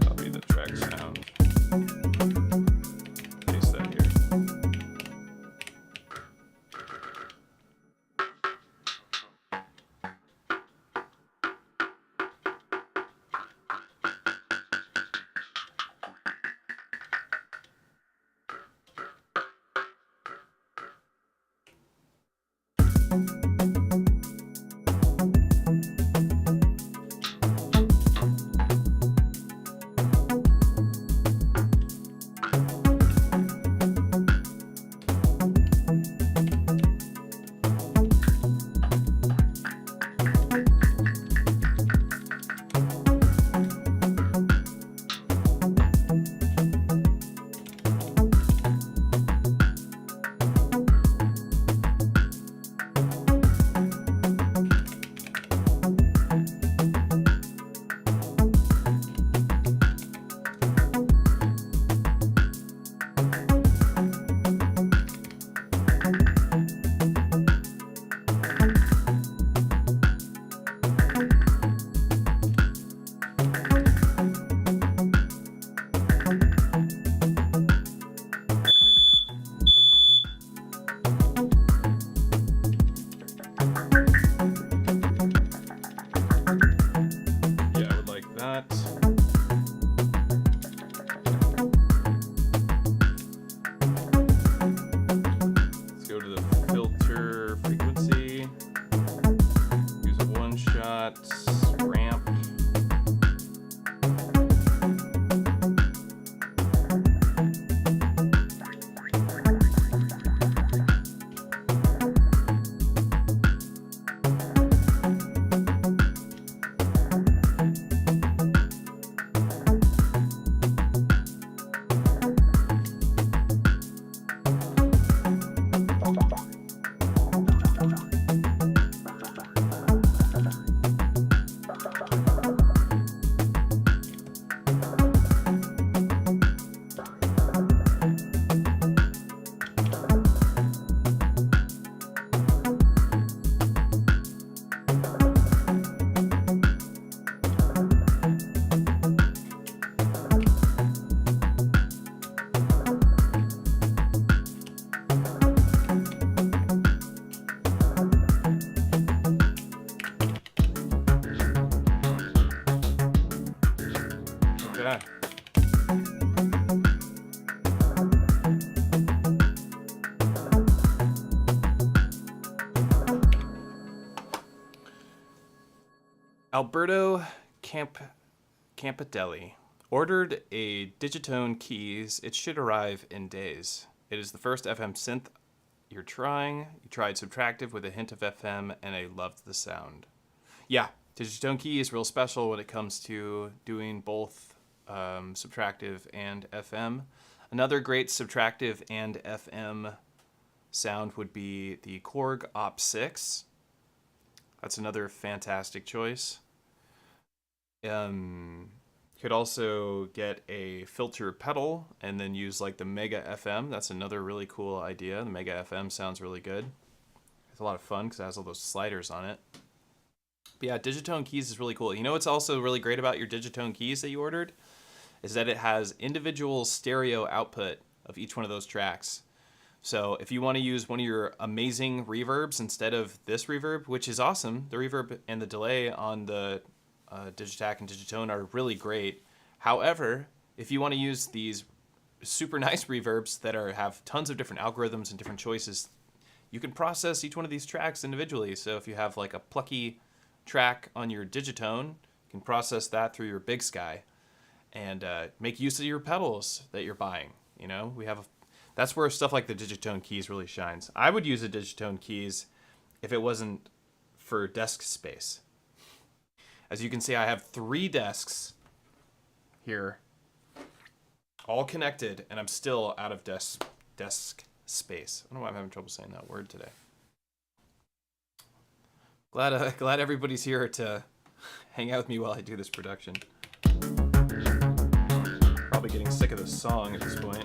Copy the track sound. Paste that here. Ramp. Okay. Alberto Campadelli ordered a Digitone keys. It should arrive in days. It is the first FM synth you're trying. You tried subtractive with a hint of FM, and I loved the sound. Yeah, Digitone key is real special when it comes to doing both subtractive and FM. Another great subtractive and FM sound would be the Korg Op 6. That's another fantastic choice. Could also get a filter pedal and then use like the Mega FM. That's another really cool idea. The Mega FM sounds really good. It's a lot of fun because it has all those sliders on it. But yeah, Digitone keys is really cool. You know what's also really great about your Digitone keys that you ordered? Is that it has individual stereo output of each one of those tracks. So if you want to use one of your amazing reverbs instead of this reverb, which is awesome, the reverb and the delay on the Digitakt and Digitone are really great. However, if you want to use these super nice reverbs that have tons of different algorithms and different choices, you can process each one of these tracks individually. So if you have like a plucky track on your Digitone, you can process that through your Big Sky and make use of your pedals that you're buying. You know, that's where stuff like the Digitone keys really shines. I would use the Digitone keys if it wasn't for desk space. As you can see, I have 3 desks here, all connected, and I'm still out of desk space. I don't know why I'm having trouble saying that word today. Glad everybody's here to hang out with me while I do this production. Probably getting sick of this song at this point.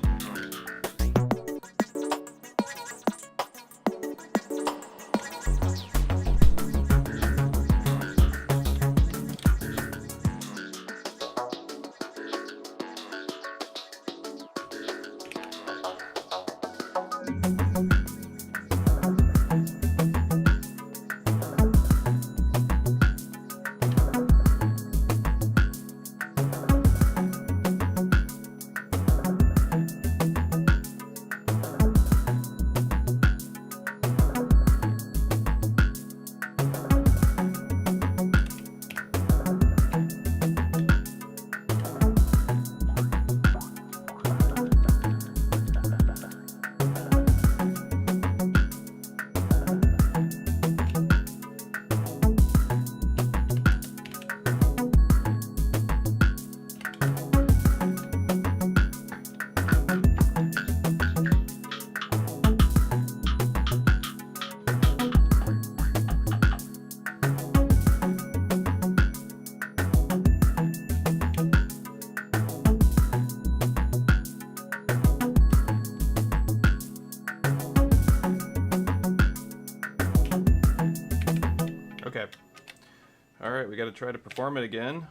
Alright, we gotta try to perform it again,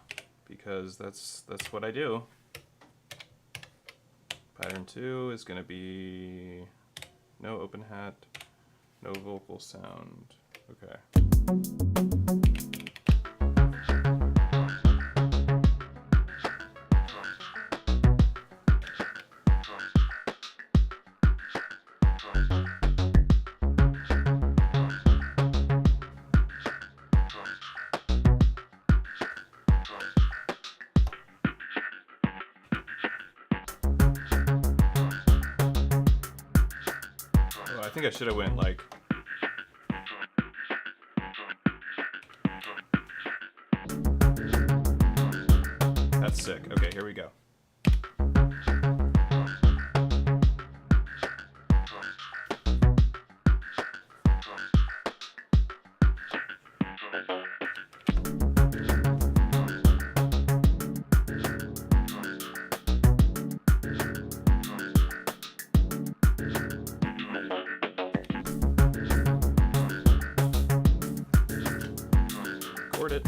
because that's what I do. Pattern 2 is gonna be no open hat, no vocal sound. Okay. I think I should have went like that's sick. Okay, here we go. Record it.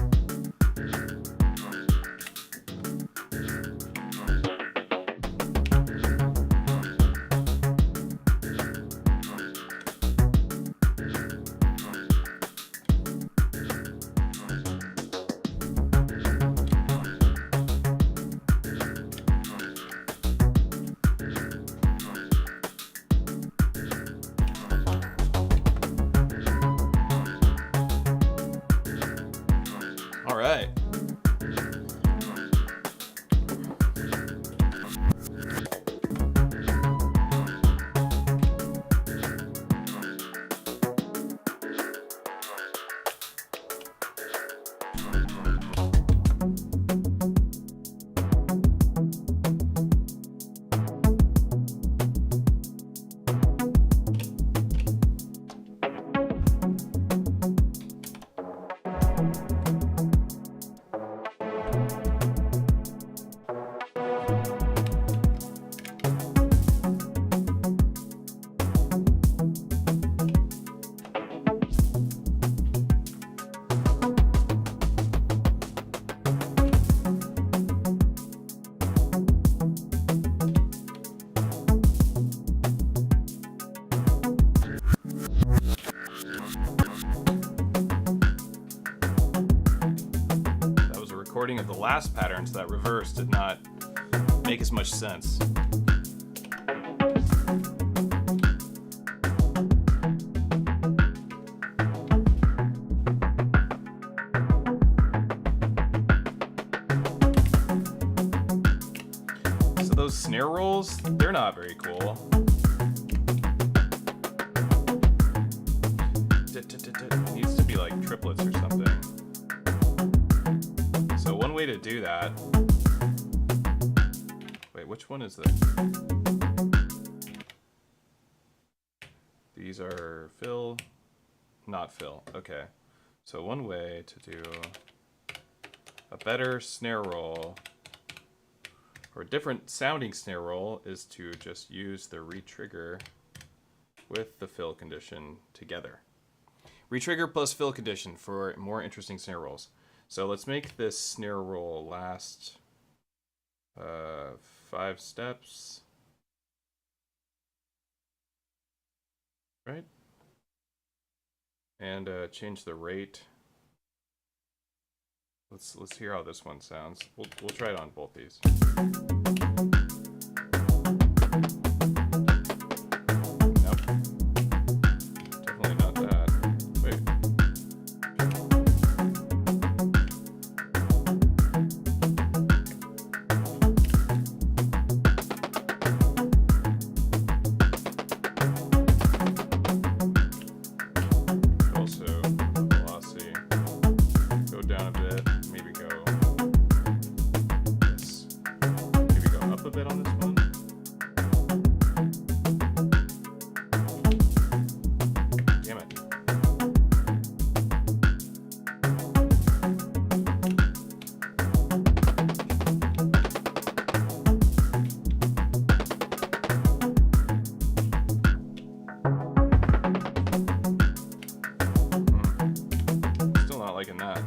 All right. Recording of the last pattern, so that reverse did not make as much sense. So those snare rolls, they're not very cool. It needs to be like triplets or something. way to do that. Wait, which one is this? These are fill, not fill. Okay. So one way to do a better snare roll, or a different sounding snare roll, is to just use the retrigger with the fill condition together. Retrigger plus fill condition for more interesting snare rolls. So let's make this snare roll last 5 steps. Right? And change the rate. Let's hear how this one sounds. We'll try it on both these. Nope. Definitely not that. Wait. Also, velocity. Go down a bit. Maybe go this. Maybe go up a bit on this one. Damn it. Still not liking that.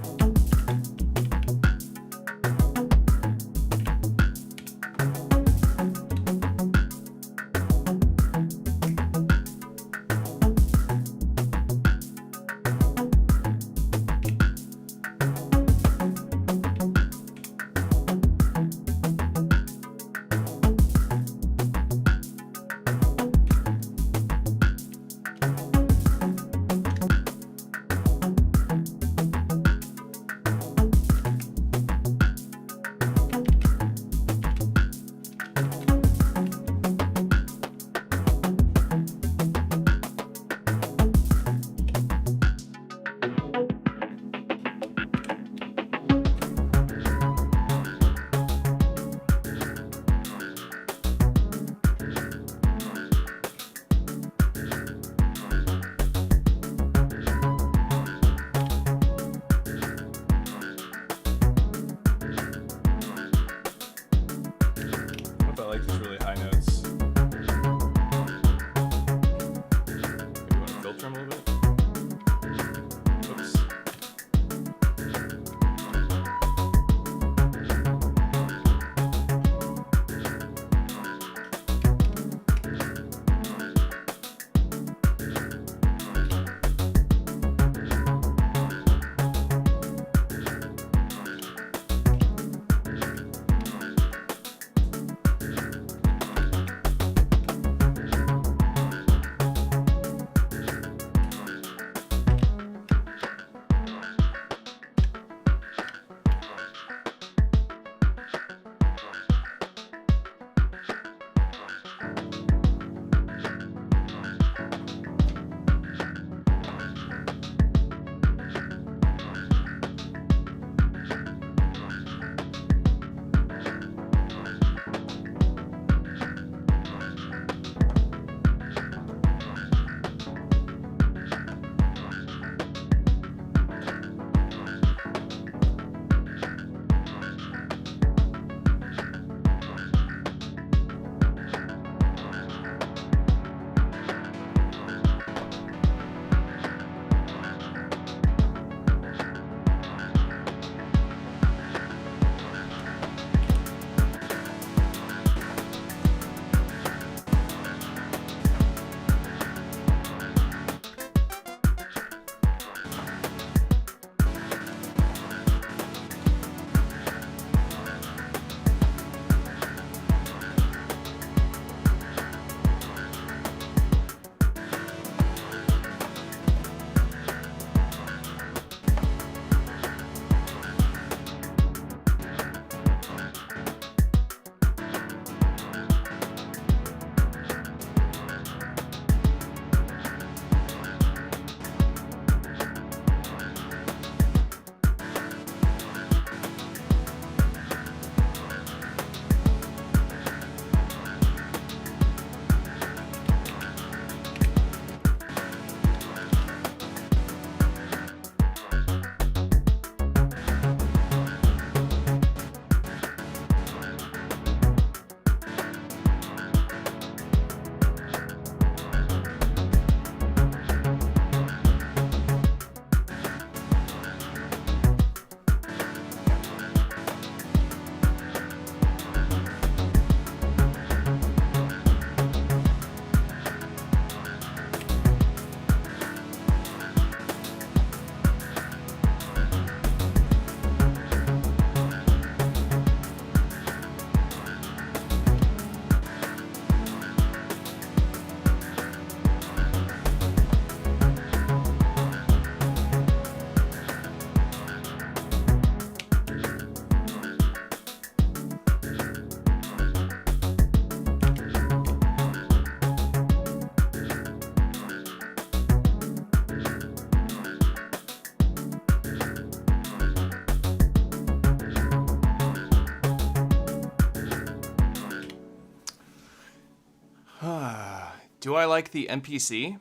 Do I like the MPC?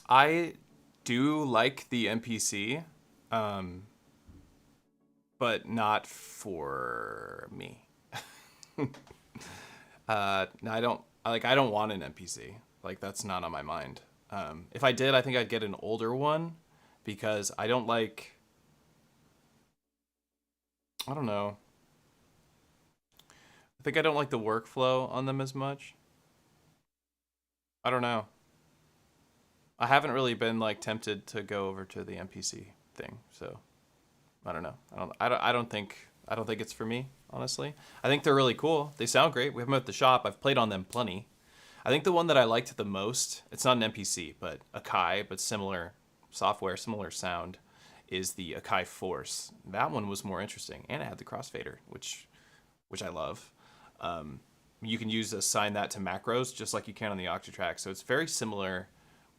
I do like the MPC, but not for me. No, I don't want an MPC. Like, that's not on my mind. If I did, I think I'd get an older one because I don't like, I don't know. I think I don't like the workflow on them as much. I don't know. I haven't really been like tempted to go over to the MPC thing, so I don't know. I don't think it's for me, honestly. I think they're really cool. They sound great. We have them at the shop. I've played on them plenty. I think the one that I liked the most, it's not an MPC, but Akai, but similar software, similar sound, is the Akai Force. That one was more interesting, and it had the crossfader, which I love. You can assign that to macros just like you can on the Octatrack, so it's very similar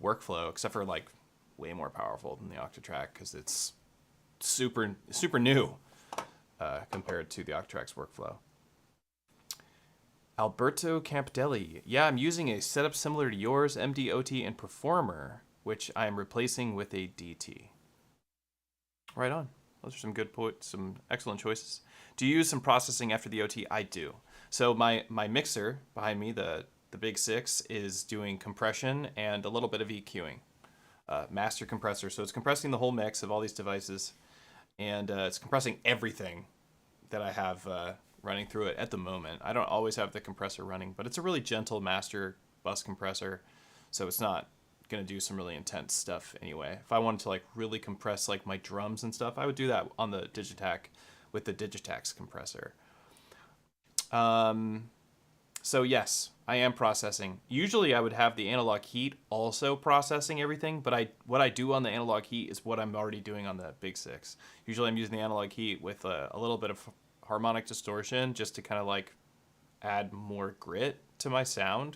workflow, except for like way more powerful than the Octatrack because it's super new compared to the Octatrack's workflow. Alberto Campdelli. Yeah, I'm using a setup similar to yours, MDOT and Performer, which I am replacing with a DT. Right on. Those are some excellent choices. Do you use some processing after the OT? I do. So my mixer behind me, the Big 6, is doing compression and a little bit of EQing. Master compressor. So it's compressing the whole mix of all these devices, and it's compressing everything that I have running through it at the moment. I don't always have the compressor running, but it's a really gentle master bus compressor, so it's not going to do some really intense stuff anyway. If I wanted to like really compress like my drums and stuff, I would do that on the Digitakt with the Digitakt's compressor. So yes, I am processing. Usually I would have the analog heat also processing everything, but what I do on the analog heat is what I'm already doing on the Big 6. Usually I'm using the analog heat with a little bit of harmonic distortion just to kind of like add more grit to my sound.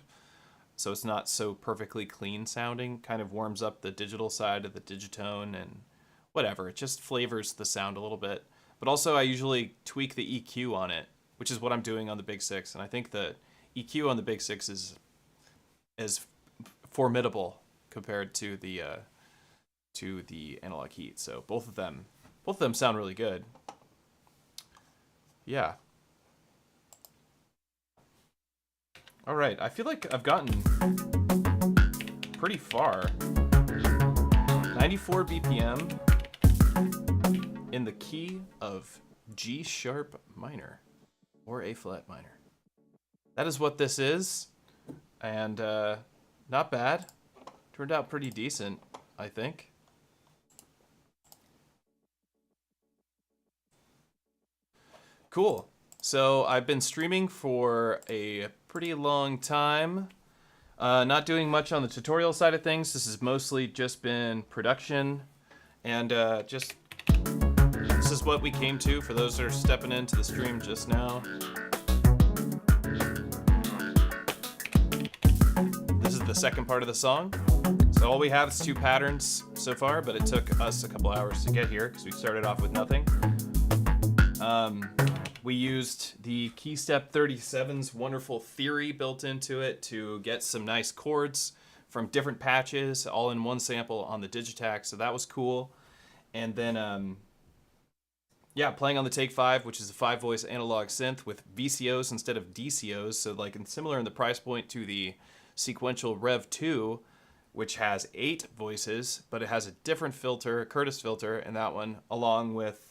So it's not so perfectly clean sounding, kind of warms up the digital side of the Digitone and whatever. It just flavors the sound a little bit. But also I usually tweak the EQ on it, which is what I'm doing on the Big 6. And I think the EQ on the Big 6 is formidable compared to the analog heat. So both of them sound really good. Yeah. All right, I feel like I've gotten pretty far. 94 BPM in the key of G sharp minor or A flat minor. That is what this is, and not bad. Turned out pretty decent, I think. Cool. So I've been streaming for a pretty long time. Not doing much on the tutorial side of things. This has mostly just been production, and this is what we came to for those that are stepping into the stream just now. This is the second part of the song. So all we have is 2 patterns so far, but it took us a couple hours to get here because we started off with nothing. We used the Keystep 37's wonderful theory built into it to get some nice chords from different patches all in one sample on the Digitakt, so that was cool. And then, yeah, playing on the Take 5, which is a 5-voice analog synth with VCOs instead of DCOs, so like similar in the price point to the Sequential Rev 2, which has 8 voices, but it has a different filter, a Curtis filter, in that one, along with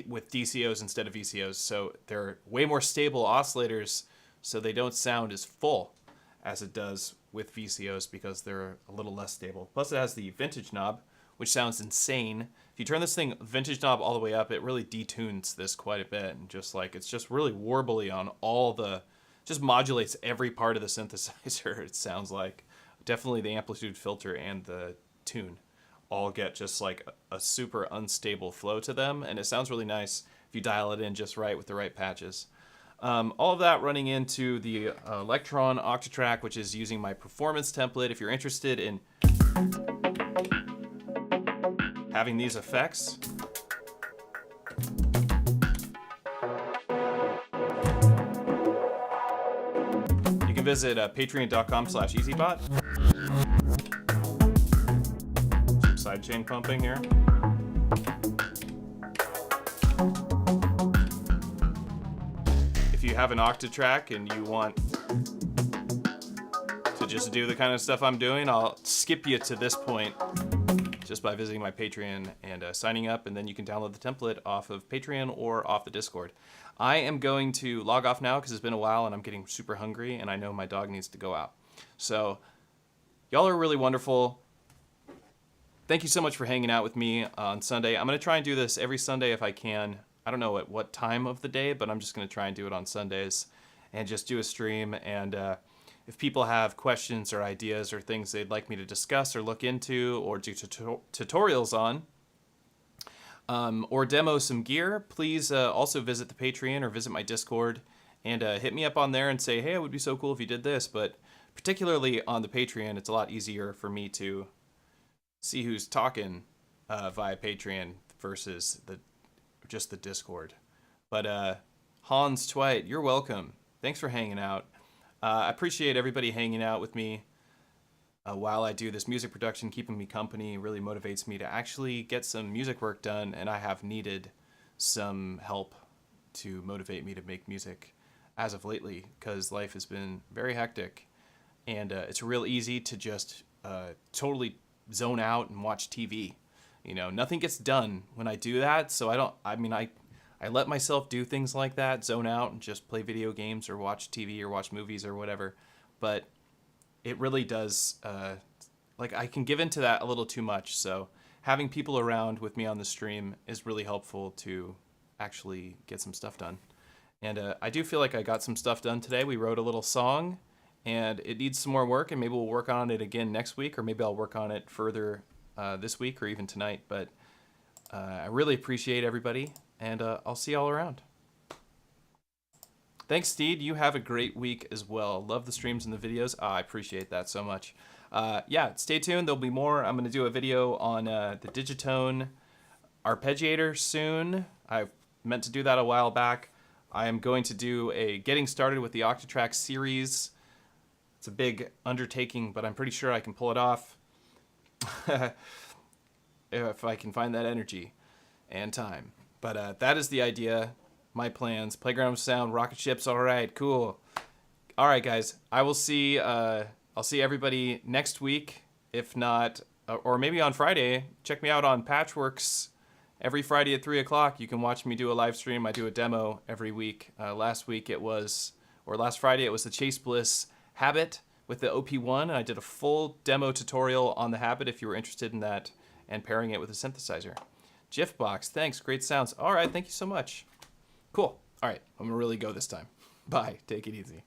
with DCOs instead of VCOs, so they're way more stable oscillators, so they don't sound as full as it does with VCOs because they're a little less stable. Plus it has the vintage knob, which sounds insane. If you turn this thing vintage knob all the way up, it really detunes this quite a bit, and just like it's just really warbly on all the, just modulates every part of the synthesizer. It sounds like definitely the amplitude filter and the tune all get just like a super unstable flow to them, and it sounds really nice if you dial it in just right with the right patches. All of that running into the Elektron Octatrack, which is using my performance template. If you're interested in having these effects, you can visit patreon.com/EZBOT. Some sidechain pumping here. If you have an Octatrack and you want to just do the kind of stuff I'm doing, I'll skip you to this point just by visiting my Patreon and signing up, and then you can download the template off of Patreon or off the Discord. I am going to log off now because it's been a while and I'm getting super hungry and I know my dog needs to go out. So y'all are really wonderful. Thank you so much for hanging out with me on Sunday. I'm going to try and do this every Sunday if I can. I don't know at what time of the day, but I'm just going to try and do it on Sundays and just do a stream. And if people have questions or ideas or things they'd like me to discuss or look into or do tutorials on, or demo some gear, please also visit the Patreon or visit my Discord and hit me up on there and say, hey, it would be so cool if you did this. But particularly on the Patreon, it's a lot easier for me to see who's talking via Patreon versus just the Discord. But Hans Twite, you're welcome. Thanks for hanging out. I appreciate everybody hanging out with me while I do this music production, keeping me company. Really motivates me to actually get some music work done, and I have needed some help to motivate me to make music as of lately because life has been very hectic, and it's real easy to just totally zone out and watch TV. You know, nothing gets done when I do that, so I let myself do things like that, zone out and just play video games or watch TV or watch movies or whatever, but it really does, I can give into that a little too much, so having people around with me on the stream is really helpful to actually get some stuff done. And I do feel like I got some stuff done today. We wrote a little song, and it needs some more work, and maybe we'll work on it again next week, or maybe I'll work on it further this week or even tonight, but I really appreciate everybody, and I'll see y'all around. Thanks, Steed. You have a great week as well. Love the streams and the videos. I appreciate that so much. Yeah, stay tuned. There'll be more. I'm going to do a video on the Digitone arpeggiator soon. I meant to do that a while back. I am going to do a getting started with the Octatrack series. It's a big undertaking, but I'm pretty sure I can pull it off if I can find that energy and time. But that is the idea. My plans. Playground of Sound, rocket ships. All right, cool. All right, guys. I'll see everybody next week, if not, or maybe on Friday. Check me out on Patchworks every Friday at 3 o'clock. You can watch me do a live stream. I do a demo every week. Last Friday it was the Chase Bliss Habit with the OP1. And I did a full demo tutorial on the Habit if you were interested in that and pairing it with a synthesizer. GIFbox, thanks. Great sounds. All right, thank you so much. Cool. All right, I'm going to really go this time. Bye. Take it easy.